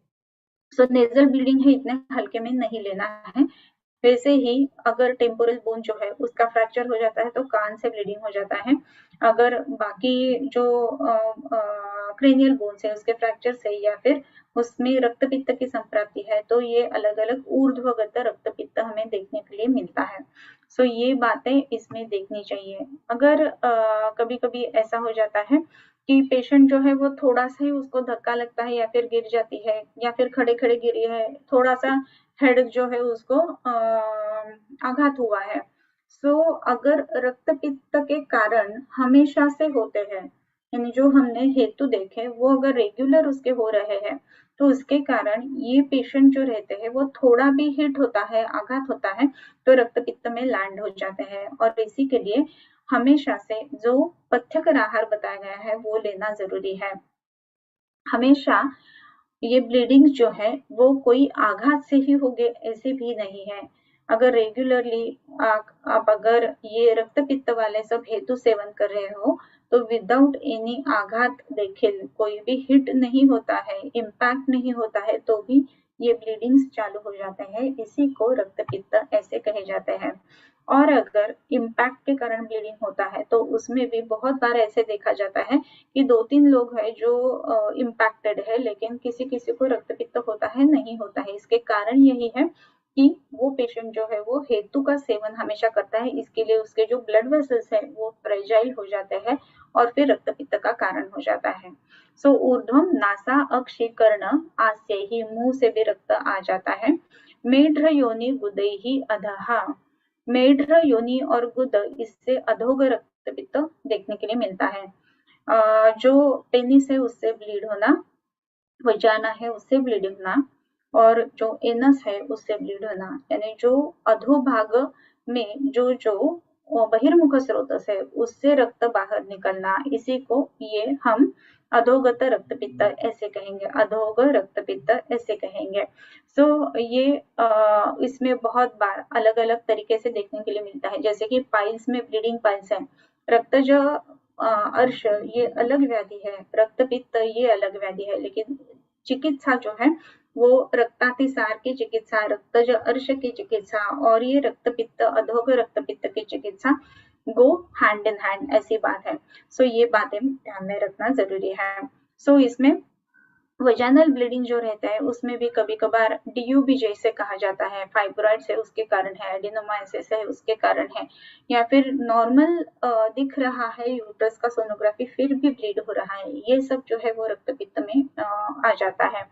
सो नेजल ब्लीडिंग है इतने हल्के में नहीं लेना है। वैसे ही अगर टेम्पोरल बोन जो है उसका फ्रैक्चर हो जाता है तो कान से ब्लीडिंग हो जाता है। अगर बाकी जो क्रेनियल बोन्स है उसके फ्रैक्चर से या फिर उसमें रक्तपित्त की संप्राप्ति है तो ये अलग अलग ऊर्ध्वगत रक्तपित्त हमें देखने के लिए मिलता है। सो ये बातें इसमें देखनी चाहिए। अगर कभी कभी ऐसा हो जाता है कि पेशेंट जो है वो थोड़ा सा ही उसको धक्का लगता है या फिर गिर जाती है या फिर खड़े खड़े गिरी है, थोड़ा सा हेड जो है उसको आघात हुआ है। सो अगर रक्तपित्त के कारण हमेशा से होते हैं यानी जो हमने हेतु देखे वो अगर रेगुलर उसके हो रहे हैं तो उसके कारण ये पेशेंट जो रहते हैं वो थोड़ा भी हिट होता है, आघात होता है तो रक्त पित्त में लैंड हो जाते हैं। और इसी के लिए हमेशा से जो पथ्यकर आहार बताया गया है वो लेना जरूरी है। हमेशा ये ब्लीडिंग जो है वो कोई आघात से ही होगे ऐसे भी नहीं है। अगर रेगुलरली आप अगर ये रक्त पित्त वाले सब हेतु सेवन कर रहे हो तो विदाउट एनी आघात देखे कोई भी हिट नहीं होता है, इम्पैक्ट नहीं होता है तो भी ये ब्लीडिंग्स चालू हो जाते हैं, इसी को रक्त पित्त ऐसे कहे जाते हैं। और अगर इम्पैक्ट के कारण ब्लीडिंग होता है तो उसमें भी बहुत बार ऐसे देखा जाता है कि 2-3 लोग हैं जो इम्पैक्टेड है लेकिन किसी किसी को रक्त पित्त होता है, नहीं होता है। इसके कारण यही है कि वो पेशेंट जो है वो हेतु का सेवन हमेशा करता है, इसके लिए उसके जो ब्लड वेसल्स है वो फ्रेजाइल हो जाते हैं और फिर रक्त पित्त का कारण हो जाता है। सो ऊर्ध्वम नासा अक्षीकर्ण आस्य ही मुंह से भी रक्त आ जाता है। मेढ्र योनि गुदैहि अधहा, मेढ्र योनि और गुद इससे अधोग रक्त पित्त देखने के लिए मिलता है। जो पेनिस है उससे ब्लीड होना, वजाना है उससे ब्लीड होना और जो एनस है उससे ब्लीड होना, यानी जो अधोभाग में जो बहिर्मुख स्रोतस है उससे रक्त बाहर निकलना, इसी को ये हम अधोगत रक्तपित्त ऐसे कहेंगे, अधोग रक्तपित्त ऐसे कहेंगे। सो ये इसमें बहुत बार अलग अलग तरीके से देखने के लिए मिलता है, जैसे कि पाइल्स में ब्लीडिंग पाइल्स है, रक्तज अर्श ये अलग व्याधि है, रक्तपित्त ये अलग व्याधि है, लेकिन चिकित्सा जो है वो रक्तातिसार की चिकित्सा, रक्तज अर्श की चिकित्सा और ये रक्तपित्त अधोग रक्तपित्त की चिकित्सा गो हैंड इन हैंड, ऐसी बात है। सो ये बातें ध्यान में रखना जरूरी है। सो इसमें वजाइनल ब्लीडिंग जो रहता है उसमें भी कभी कभार डीयूबी जैसे कहा जाता है, फाइब्रॉइड्स है उसके कारण है, एडिनोमाइसिस है उसके कारण है, या फिर नॉर्मल दिख रहा है यूट्रस का सोनोग्राफी फिर भी ब्लीड हो रहा है, ये सब जो है वो रक्तपित्त में आ जाता है।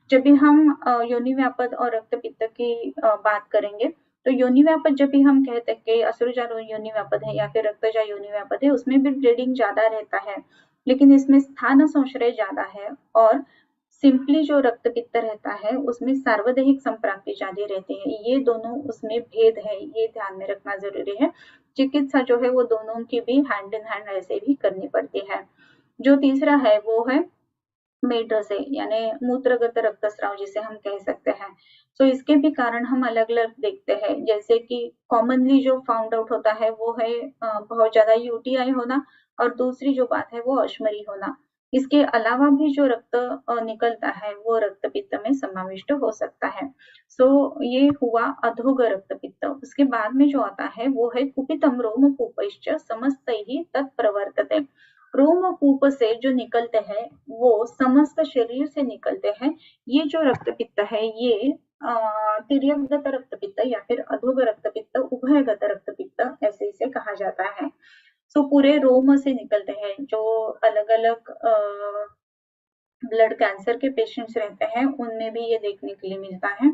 जब भी हम योनि व्यापद और रक्तपित्त की बात करेंगे तो योनि व्यापद जब भी हम कहते हैं कि असुरजा योनि व्यापद है या फिर रक्तजा योनि व्यापद है उसमें भी ब्लीडिंग ज्यादा रहता है, लेकिन इसमें स्थान संश्रय ज्यादा है और सिंपली जो रक्तपित्त रहता है उसमें सार्वदेहिक संप्राप्ति ज्यादा रहती है, ये दोनों उसमें भेद है, ये ध्यान में रखना जरूरी है। चिकित्सा जो है वो दोनों की भी हैंड इन हैंड ऐसे भी करनी पड़ती है। जो तीसरा है वो है मेढ्र से, यानी मूत्रगत रक्तस्राव जिसे हम कह सकते हैं। तो इसके भी कारण हम अलग अलग देखते हैं, जैसे कि कॉमनली जो फाउंड आउट होता है वो है बहुत ज्यादा यूटीआई होना और दूसरी जो बात है वो अश्मरी होना। इसके अलावा भी जो रक्त निकलता है वो रक्तपित्त में समाविष्ट हो सकता है। सो ये हुआ अधोग रक्तपित्त। उसके बाद में जो आता है वो है कुपितम रोमकूपश्च समस्तैः तत्प्रवर्तते। रोमकूप से जो निकलते हैं वो समस्त शरीर से निकलते हैं। ये जो रक्तपित्त है ये तिर्यकगत रक्तपित्त या फिर अधोग रक्तपित्त, उभयगत रक्तपित्त ऐसे इसे कहा जाता है। सो पूरे रोम से निकलते हैं। जो अलग अलग ब्लड कैंसर के पेशेंट्स रहते हैं उनमें भी ये देखने के लिए मिलता है।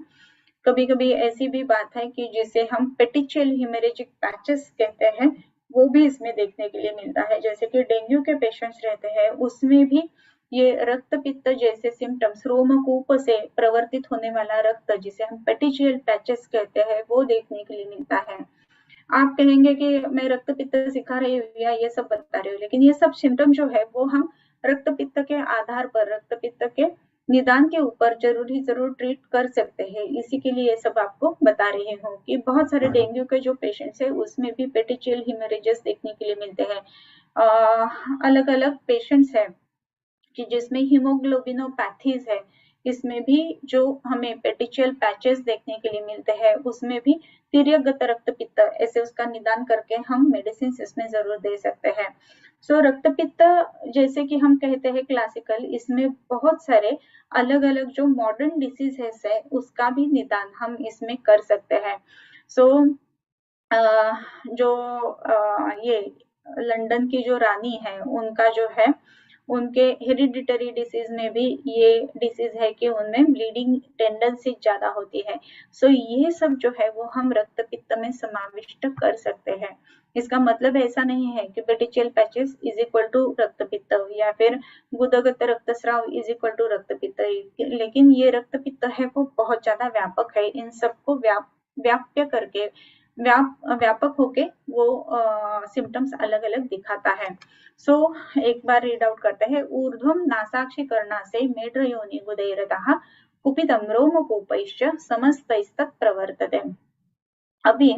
कभी कभी ऐसी भी बात है कि जिसे हम पेटिशियल हेमरेजिक पैचेस कहते हैं वो भी इसमें देखने के लिए मिलता है, जैसे कि डेंगू के पेशेंट्स रहते हैं उसमें भी ये रक्तपित्त जैसे सिम्टम्स, रोमकूप से प्रवर्तित होने वाला रक्त जिसे हम पेटिशियल पैचेस कहते हैं वो देखने के लिए मिलता है। आप कहेंगे कि मैं रक्तपित्त सिखा रही हूँ या ये सब बता रही हूँ, लेकिन ये सब सिम्टम जो है वो हम रक्तपित्त के आधार पर, रक्तपित्त के निदान के ऊपर जरूर ट्रीट कर सकते हैं। इसी के लिए ये सब आपको बता रही हूँ कि बहुत सारे डेंगू के जो पेशेंट्स है उसमें भी पेटिशियल हेमरेजेस देखने के लिए मिलते हैं। अलग अलग पेशेंट्स है कि जिसमें हीमोग्लोबिनोपैथीज है, इसमें भी जो हमें पेटिशियल पैचेस देखने के लिए मिलते हैं उसमें भी तिर्यकगत रक्तपित्त ऐसे उसका निदान करके हम मेडिसिन इसमें जरूर दे सकते हैं। सो रक्तपित्त जैसे कि हम कहते हैं क्लासिकल, इसमें बहुत सारे अलग अलग जो मॉडर्न डिसीजेस है उसका भी निदान हम इसमें कर सकते हैं। सो जो ये लंदन की जो रानी है उनका जो है उनके हेरिडिटरी डिसीज में भी ये डिसीज है कि उनमें ब्लीडिंग टेंडेंसी ज्यादा होती है। सो ये सब जो है वो हम रक्त पित्त में समाविष्ट कर सकते हैं। इसका मतलब ऐसा नहीं है कि पेटिशियल पैचेस इज इक्वल टू रक्त पित्त या फिर गुदगत रक्तस्राव इज इक्वल टू रक्त पित्त, लेकिन ये रक्त पित्त है वो बहुत ज्यादा व्यापक है। इन सबको व्याप्य करके व्यापक होके वो सिम्टम्स अलग अलग दिखाता है। सो एक बार रीड आउट करते हैं। ऊर्ध्वम नासाक्षीकरणासे मेढ्रयोनि गुदैरतः कुपितं रोमकूपैश्च समस्तैस्तत् प्रवर्तते। अभी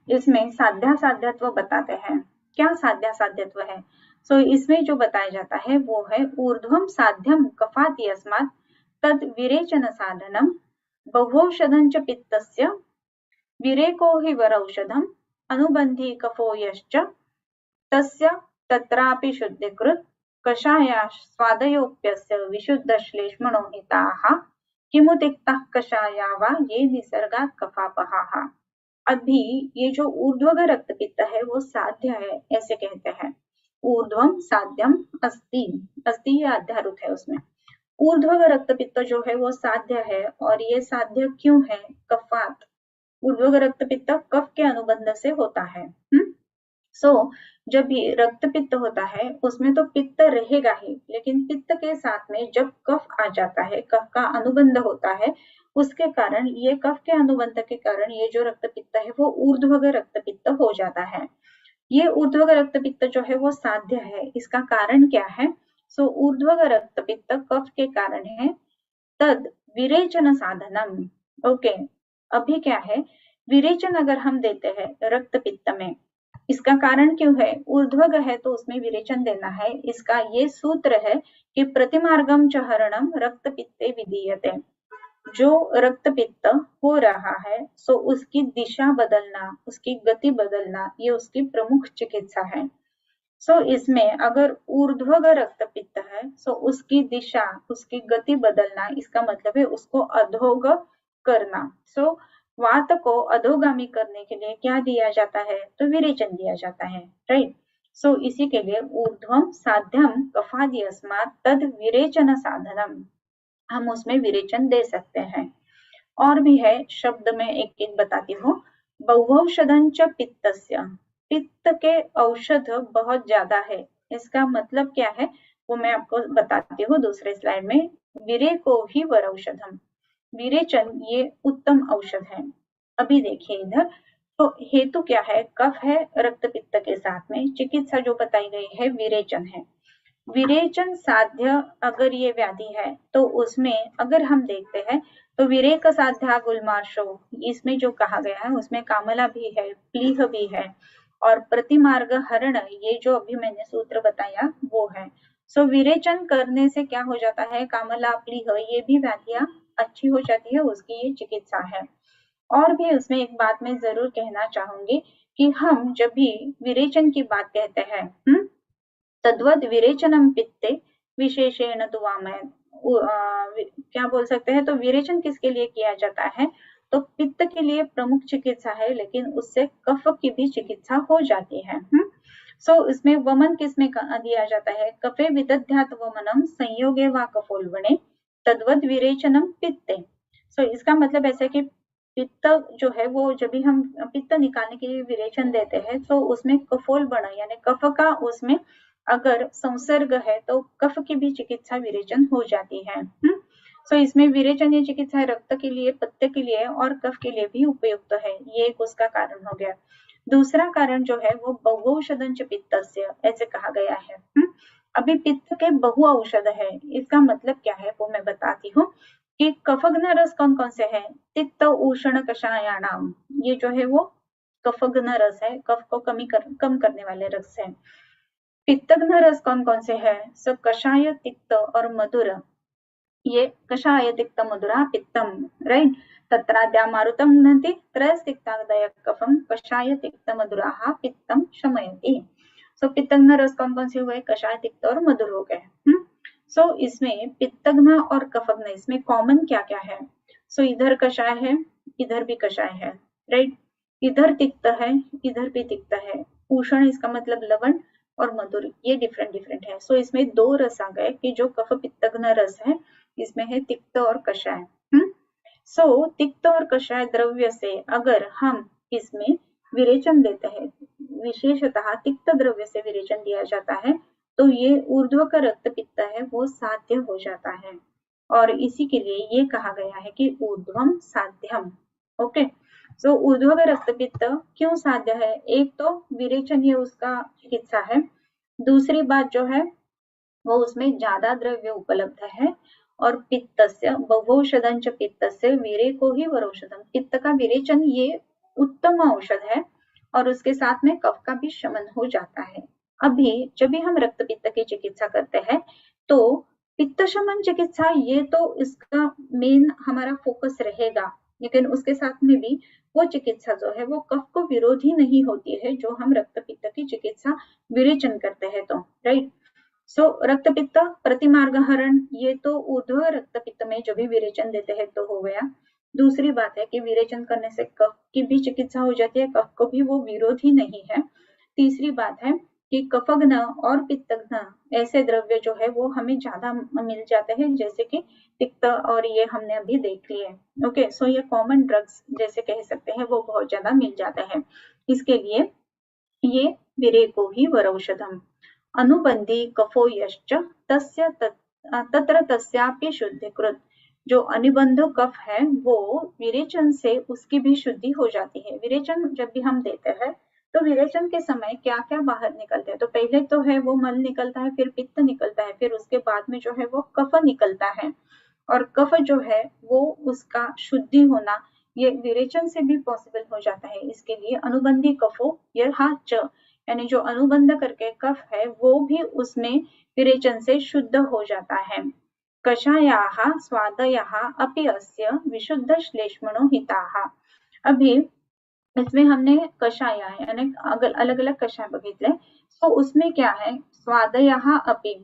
इसमें साध्यासाध्यत्व बताते हैं। क्या साध्यासाध्यत्व है? सो इसमें जो बताया जाता है वो है ऊर्ध्वम साध्यम कफाति अस्मात् तद विरेचन साधनम बहुऔषधं च पित्तस्य विरेको हि वरौषधम अनुबंधी कफो यश्च तस्य तत्रापि शुद्धिकृत कषाया स्वादयोप्यस्य विशुद्ध श्लेष्मणो हिताः किमु तिक्तः कषाया वा ये निसर्गात् कफापहाः। अभी ये जो ऊर्ध्वग रक्त पित्त है वो साध्य है ऐसे कहते हैं। ऊर्ध्वम साध्यम अस्ति, अस्ति ये अध्यारूप है उसमें। ऊर्ध्वग रक्त पित्त जो है वो साध्य है, और ये साध्य क्यों है? कफात, ऊर्ध्वग रक्त पित्त कफ के अनुबंध से होता है। सो जब ये रक्त पित्त होता है उसमें तो पित्त रहेगा ही, लेकिन पित्त के साथ में जब कफ आ जाता है, कफ का अनुबंध होता है, उसके कारण ये कफ के अनुबंध के कारण ये जो रक्त पित्त है वो ऊर्ध्वग रक्त पित्त हो जाता है। ये ऊर्ध्वग रक्त पित्त जो है वो साध्य है। इसका कारण क्या है? सो ऊर्ध्वग रक्त पित्त कफ के कारण है। तद विरेचन साधनम, ओके। अभी क्या है? विरेचन अगर हम देते हैं रक्त पित्त में, इसका कारण क्यों है? ऊर्ध्वग है तो उसमें विरेचन देना है। इसका ये सूत्र है कि प्रतिमार्गम च हरणम रक्त पित्ते विधीयते। जो रक्त पित्त हो रहा है सो उसकी दिशा बदलना, उसकी गति बदलना, ये उसकी प्रमुख चिकित्सा है। सो इसमें अगर ऊर्ध्वग रक्त पित्त है सो उसकी दिशा, उसकी गति बदलना, इसका मतलब है उसको अधोग करना। सो वात को अधोगामी करने के लिए क्या दिया जाता है? तो विरेचन दिया जाता है, राइट। सो इसी के लिए ऊर्ध्वम साध्यम कफादि अस्मात् तद विरेचन साधनम, हम उसमें विरेचन दे सकते हैं। और भी है, शब्द में एक एक बताती हूँ। बहुऔषधं च पित्तस्य, पित्त के औषध बहुत ज्यादा है। इसका मतलब क्या है वो मैं आपको बताती हूँ दूसरे स्लाइड में। विरेको ही वरौषधम, विरेचन ये उत्तम औषध है। अभी देखिए इधर, तो हेतु क्या है? कफ है रक्त पित्त के साथ में, चिकित्सा जो बताई गई है विरेचन है। विरेचन साध्य अगर ये व्याधि है तो उसमें अगर हम देखते हैं तो विरेक साध्या गुलमार्शो, इसमें जो कहा गया है उसमें कामला भी है, प्लीह भी है, और प्रतिमार्ग हरण, ये जो अभी मैंने सूत्र बताया वो है। सो विरेचन करने से क्या हो जाता है? कामला, प्लीह, ये भी व्याधियां अच्छी हो जाती है, उसकी ये चिकित्सा है। और भी उसमें एक बात मैं जरूर कहना चाहूंगी कि हम जब भी विरेचन की बात कहते हैं, तद्वद विरेचनम पित्ते विशेषेण दुआमय, क्या बोल सकते हैं? तो विरेचन किसके लिए किया जाता है? तो पित्त के लिए प्रमुख चिकित्सा है, लेकिन उससे कफ की भी चिकित्सा हो जाती है। सो इसमें वमन किसमें दिया जाता है? कफे विदध्यात वमनम संयोगे वा कफोल्बणे तद्वद विरेचनम पित्ते। सो इसका मतलब ऐसा कि पित्त जो है वो जब भी हम पित्त निकालने के लिए विरेचन देते हैं तो उसमें कफोल्बण यानी कफ का उसमें अगर संसर्ग है तो कफ की भी चिकित्सा विरेचन हो जाती है। सो इसमें विरेचन ये चिकित्सा रक्त के लिए, पित्त के लिए और कफ के लिए भी उपयुक्त है। ये एक उसका कारण हो गया। दूसरा कारण जो है वो बहुऔषधं च पित्तस्य ऐसे कहा गया है। अभी पित्त के बहु औषध है, इसका मतलब क्या है वो मैं बताती हूँ कि कफग्न रस कौन कौन से है? तिक्त उष्ण कषायाणाम, ये जो है वो कफग्न रस है, कफ को कम करने वाले रस है। पित्तघ्न रस कौन कौन से है? सब कषाय, तिक्त और मधुर, ये कषाय तिक्त मधुरा पित्तम, राइट। तत्राद्या मारुतम घ्नति त्रयस्तिक्तादय कफम कषाय तिक्त मधुराः पित्तम शमयति। सो पित्तघ्न रस कौन कौन से हुए? कषाय, तिक्त और मधुर हो गए। सो इसमें पित्तघ्न और कफघ्न, इसमें कॉमन क्या क्या है? सो इधर कषाय है, इधर भी कषाय है, राइट। इधर तिक्त है, इधर भी तिक्त है। उष्ण इसका मतलब लवण, और मधुर ये डिफरेंट डिफरेंट है। सो इसमें दो रस आ गए कि जो कफ पित्तघ्न रस है, इसमें है तिक्त और कषाय। सो तिक्त और कषाय द्रव्य से अगर हम इसमें विरेचन देते हैं, विशेषतः तिक्त द्रव्य से विरेचन दिया जाता है, तो ये ऊर्ध्व का रक्त पित्त है वो साध्य हो जाता है, और इसी के लिए ये कहा गया है कि ऊर्ध्वम साध्यम। ओके, सो ऊर्ध्व का रक्त पित्त क्यों साध्य है? एक तो विरेचन ये उसका चिकित्सा है, दूसरी बात जो है वो उसमें ज्यादा द्रव्य उपलब्ध है, और पित्तस्य बहुऔषधं पित्तस्य वीरेको ही वरौषधम, पित्त का विरेचन ये उत्तम औषध है, और उसके साथ में कफ का भी शमन हो जाता है। अभी जब भी हम रक्त पित्त की चिकित्सा करते हैं तो पित्त शमन चिकित्सा ये तो इसका मेन हमारा फोकस रहेगा, लेकिन उसके साथ में भी वो चिकित्सा जो है वो कफ को विरोधी नहीं होती है, जो हम रक्त पित्त की चिकित्सा विरेचन करते हैं तो, राइट। सो रक्त पित्त प्रतिमार्ग हरण ये तो ऊर्ध्व रक्त पित्त में जो भी विरेचन देते हैं तो हो गया। दूसरी बात है कि विरेचन करने से कफ की भी चिकित्सा हो जाती है, कफ को भी वो विरोधी नहीं है। तीसरी बात है कि कफघ्न और पित्तघ्न ऐसे द्रव्य जो है वो हमें ज्यादा मिल जाते हैं, जैसे कि तिक्त, और ये हमने अभी देख लिए। ओके, सो ये कॉमन ड्रग्स जैसे कह सकते हैं वो बहुत ज्यादा मिल जाते हैं, इसके लिए ये विरेको ही वरौषधम। अनुबंधी कफो यश्च तस्य तत्र तस्यापि शुद्धिकृत, जो अनुबंध कफ है वो विरेचन से उसकी भी शुद्धि हो जाती है। विरेचन जब भी हम देते हैं तो विरेचन के समय क्या क्या बाहर निकलते हैं, तो पहले तो है वो मल निकलता है, फिर पित्त निकलता है, फिर उसके बाद में जो है वो कफ निकलता है, और कफ जो है वो उसका शुद्धि होना ये विरेचन से भी पॉसिबल हो जाता है। इसके लिए अनुबंधी कफो यह च, यानी जो अनुबंध करके कफ है वो भी उसमें विरेचन से शुद्ध हो जाता है। कषायाः स्वादयः अपि अस्य विशुद्ध श्लेष्मणो हिताः। अभी इसमें हमने कषाय यानी अलग अलग कषाय बघितले, तो उसमें क्या है स्वादयः अपि,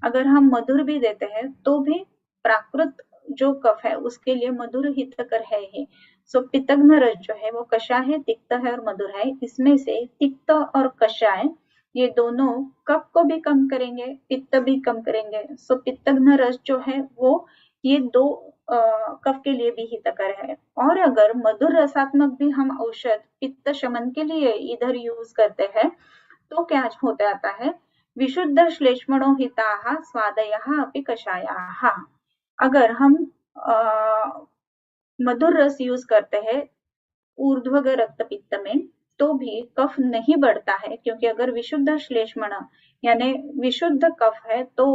अगर हम मधुर भी देते हैं तो भी प्राकृत जो कफ है उसके लिए मधुर हितकर है ही। सो पित्तघ्न रस जो है वो कषाय है, तिक्त है और मधुर है, इसमें से तिक्त और कषाय ये दोनों कफ को भी कम करेंगे, पित्त भी कम करेंगे। सो पित्तघ्न रस जो है वो ये दो कफ के लिए भी हितकर है। और अगर मधुर रसात्मक भी हम औषध पित्त शमन के लिए इधर यूज करते हैं तो क्या हो जाता है, विशुद्ध श्लेष्मणो हिताः स्वादयः अपि कषायाः। अगर हम मधुर रस यूज करते हैं ऊर्ध्वग रक्त पित्त में तो भी कफ नहीं बढ़ता है, क्योंकि अगर विशुद्ध श्लेष्मण यानी विशुद्ध कफ है तो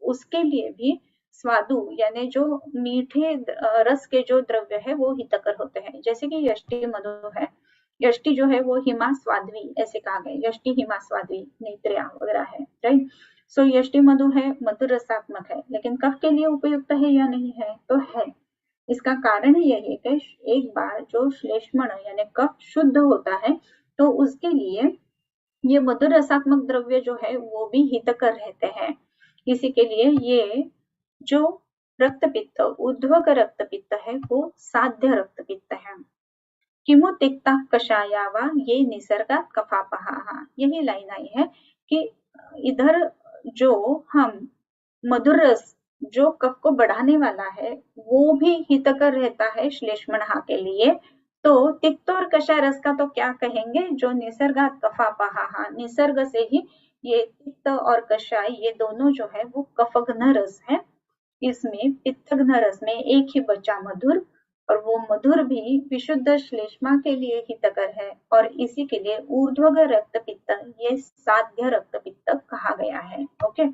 उसके लिए भी स्वादु यानी जो मीठे रस के जो द्रव्य है वो हितकर होते हैं, जैसे कि यष्टि मधु है। यष्टि जो है वो हिमा स्वादवी ऐसे कहा गया, यष्टि हिमा स्वादवी नेत्रिया वगैरह है, राइट। सो यष्टि मधु है, मधुर रसात्मक है, लेकिन कफ के लिए उपयुक्त है या नहीं है, तो है। इसका कारण यही है कि एक बार जो श्लेष्मण यानी कफ शुद्ध होता है तो उसके लिए ये मधुर रसात्मक द्रव्य जो है वो भी हितकर रहते हैं। इसी के लिए ये जो रक्तपित्त ऊर्ध्व का रक्तपित्त है वो साध्य रक्तपित्त है। किमु तिक्ता कषाया वा ये निसर्गात कफापहा, यही लाइन आई है कि इधर जो हम मधुर रस जो कफ को बढ़ाने वाला है वो भी हितकर रहता है श्लेष्मणहा के लिए, तो तिक्त और कषाय रस का तो क्या कहेंगे, जो निसर्गात कफापहा, निसर्ग से ही ये तिक्त और कषाय ये दोनों जो है वो कफघ्न रस है। इसमें पित्तघ्न रस में एक ही बचा मधुर, और वो मधुर भी विशुद्ध श्लेष्मा के लिए हितकर है, और इसी के लिए ऊर्ध्वग रक्त पित्त ये साध्य रक्त पित्त कहा गया है। ओके,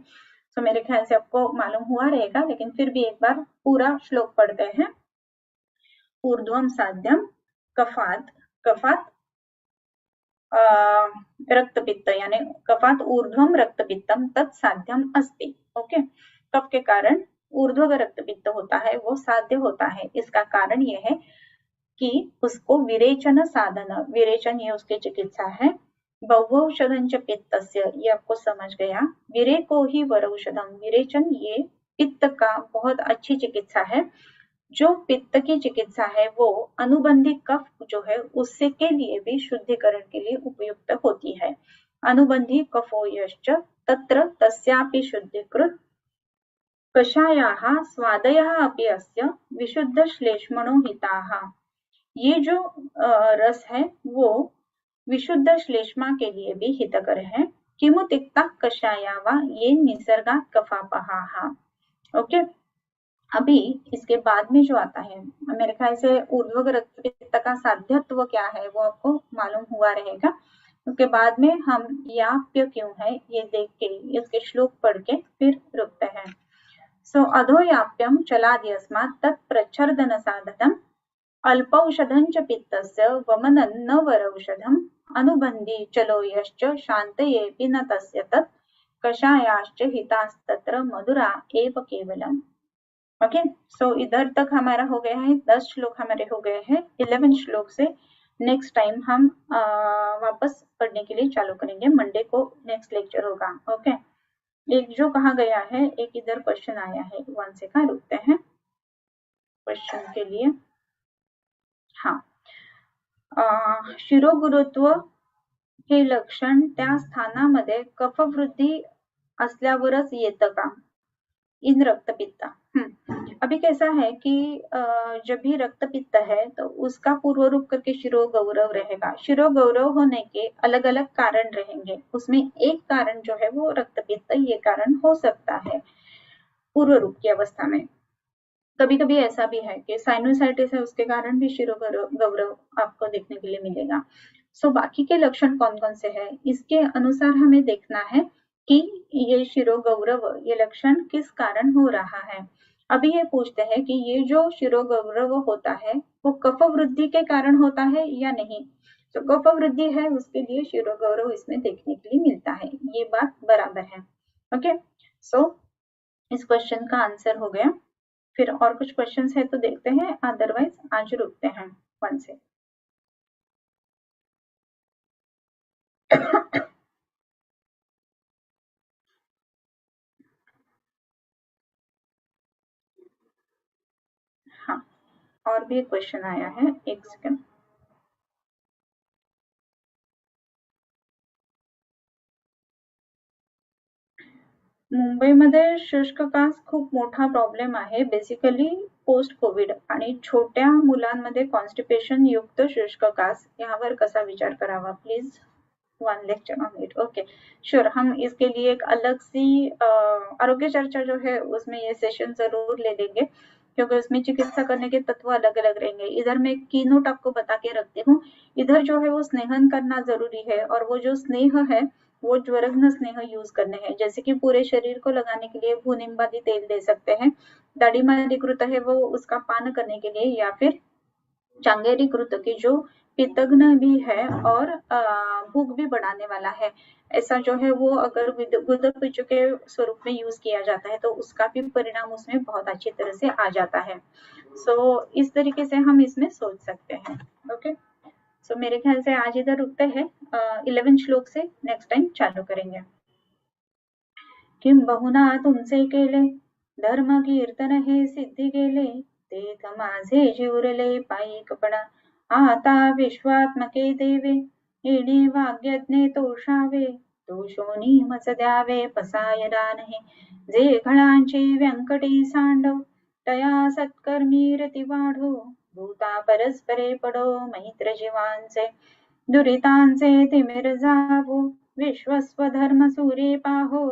तो मेरे ख्याल से आपको मालूम हुआ रहेगा, लेकिन फिर भी एक बार पूरा श्लोक पढ़ते हैं। ऊर्ध्वम साध्यम कफात कफात रक्तपित्त यानी कफात ऊर्ध्वम रक्तपित्तम तत्साध्यम अस्ति। ओके, कफ के कारण ऊर्ध्व रक्तपित्त होता है वो साध्य होता है। इसका कारण यह है कि उसको विरेचन साधन, विरेचन ये उसकी चिकित्सा है। बहुऔषधं च पित्तस्य, ये आपको समझ गया। विरेको ही वरौषधम, विरेचन ये पित्त का बहुत अच्छी चिकित्सा है। जो पित्त की चिकित्सा है वो अनुबंधी कफ जो है उससे के लिए भी शुद्धिकरण के लिए उपयुक्त होती है। अनुबंधी कफोयश्च तत्र तस्यापि शुद्धीकृत कषायाः स्वादयः अपि अस्य विशुद्ध श्लेष्मणो हिताः। ये जो रस है वो विशुद्ध श्लेष्मा के लिए भी हितकर है। किमु तिक्ता कषाया वा ये निसर्गात् कफापहाः। ओके, अभी इसके बाद में जो आता है, मेरे ख्याल से ऊर्ध्व रक्तपित्त का साध्यत्व क्या है वो आपको मालूम हुआ रहेगा। उसके बाद में हम याप्य क्यों है ये देख के इसके श्लोक पढ़ के फिर रुकते हैं। सो अधोयाप्यम चलाद्यस्मात् तत्प्रच्छर्दन साधनम् अल्पौषधं च पित्तस्य वमनं न वरौषधम् अनुबन्धी चलो यश्च शान्तयेऽपि न तस्य तत् कषायाश्च हितास्तत्र मधुरा एव केवलम्। ओके, सो इधर तक हमारा हो गया है, 10 श्लोक हमारे हो गए हैं। 11 श्लोक से नेक्स्ट टाइम हम वापस पढ़ने के लिए चालू करेंगे। मंडे को नेक्स्ट लेक्चर होगा। ओके, एक जो कहा गया है, एक इधर क्वेश्चन आया है, वन से का रुकते हैं क्वेश्चन के लिए। हाँ, शिरोगुरुत्व हे लक्षण त्या स्थानामध्ये कफवृद्धी असल्यावरच येतं का इन रक्तपित्ता? अभी कैसा है कि जब भी रक्तपित्त है तो उसका पूर्व रूप करके शिरोगौरव रहेगा। शिरोगौरव होने के अलग अलग कारण रहेंगे, उसमें एक कारण जो है वो रक्तपित्त ये कारण हो सकता है पूर्व रूप की अवस्था में। कभी कभी ऐसा भी है कि साइनोसाइटिस है, उसके कारण भी शिरोगौरव आपको देखने के लिए मिलेगा। सो बाकी के लक्षण कौन कौन से हैं, इसके अनुसार हमें देखना है कि ये शिरोगौरव ये लक्षण किस कारण हो रहा है। अभी ये पूछते हैं कि ये जो शिरोगौरव होता है वो कफ वृद्धि के कारण होता है या नहीं। तो कफ वृद्धि है उसके लिए शिरोगौरव इसमें देखने के लिए मिलता है, ये बात बराबर है। ओके, सो इस क्वेश्चन का आंसर हो गया। फिर और कुछ क्वेश्चंस है तो देखते हैं, अदरवाइज आज रुकते हैं वन से। हाँ, और भी एक क्वेश्चन आया है, एक सेकंड। मुंबईमध्ये शुष्क कास खूप मोठा प्रॉब्लेम आहे बेसिकली पोस्ट कोविड आणि छोट्या मुलांमध्ये कॉन्स्टिपेशन युक्त शुष्क कास यावर कसा विचार करावा, please one lecture on it. Okay sure, हम इसके लिए एक अलग सी आरोग्य चर्चा जो है उसमें ये सेशन जरूर ले लेंगे, क्योंकि उसमें चिकित्सा करने के तत्व अलग अलग रहेंगे। इधर मैं की नोट आपको बता के रखती हूँ, इधर जो है वो स्नेहन करना जरूरी है, और वो जो स्नेह है वो ज्वरघ्न स्नेह यूज करने हैं। जैसे कि पूरे शरीर को लगाने के लिए भूनिम्बादी तेल दे सकते हैं, दाढ़ीमादिकृत है वो उसका पान करने के लिए, या फिर चांगेरी कृत की जो पित्तघ्न भी है और भूख भी बढ़ाने वाला है, ऐसा जो है वो अगर गुदपिच्चु के स्वरूप में यूज किया जाता है तो उसका भी परिणाम उसमें बहुत अच्छी तरह से आ जाता है। सो इस तरीके से हम इसमें सोच सकते हैं। ओके, सो मेरे ख्याल से आज इधर रुकते हैं, 11 श्लोक से नेक्स्ट टाइम चालू करेंगे। किं बहुना तुमचे केले धर्म कीर्तन हे सिद्धी गेले, तेथ माझे जीवरले पायीकपणा आता विश्वात्मके देवे, येणे वाग्यज्ञे तोषावे तोषोनी मच द्यावे पसायला नाही, जे खळांचे व्यंकटी सांडव तया सत्कर्मी रती वाढो, भूता परस्परे पडो मैत्र जीवांचे दुरितांचे तिमिर जावो, विश्वस्वधर्म सूर्ये पाहो,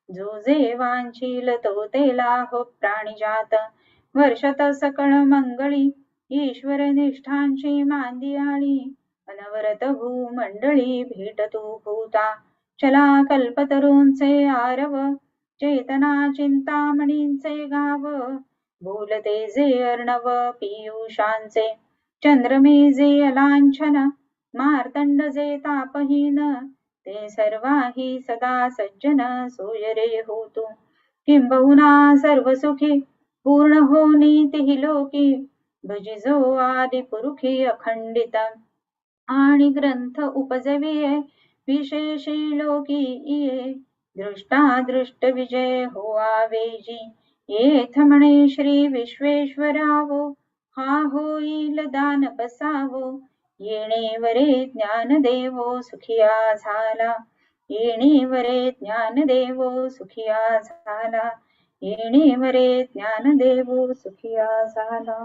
जो जे वांछील तो तेला हो प्राणिजात, वर्षत सकळ मंगळी ईश्वर निष्ठांची मांदियाळी, अनवरत भूमंडळी भेटतू भूता, चला कल्पतरूंचे आरव, चेतना चिंतामणींचे गाव, बोलते जे अर्णव पीयूषांचे, चंद्रमे जे अलांछन, मार्तंड जे तापहीन, ते सर्वाही सदा सज्जन सोयरे होतु, किंबहुना सर्व सुखी पूर्ण हो नीती लोकी, भजिजो आदि पुरुखी अखंडित, आणि ग्रंथ उपजविये विशेषी लोकी इये, दृष्टा दृष्ट विजय हो आवेजी, येथ म्हणे श्री विश्वेश्वरावो, हा होईल दान बसावो, येणे वरे ज्ञान देवो सुखिया झाला, येणेवरे ज्ञानदेवो सुखिया झाला, येणेवरे ज्ञानदेवो सुखिया झाला.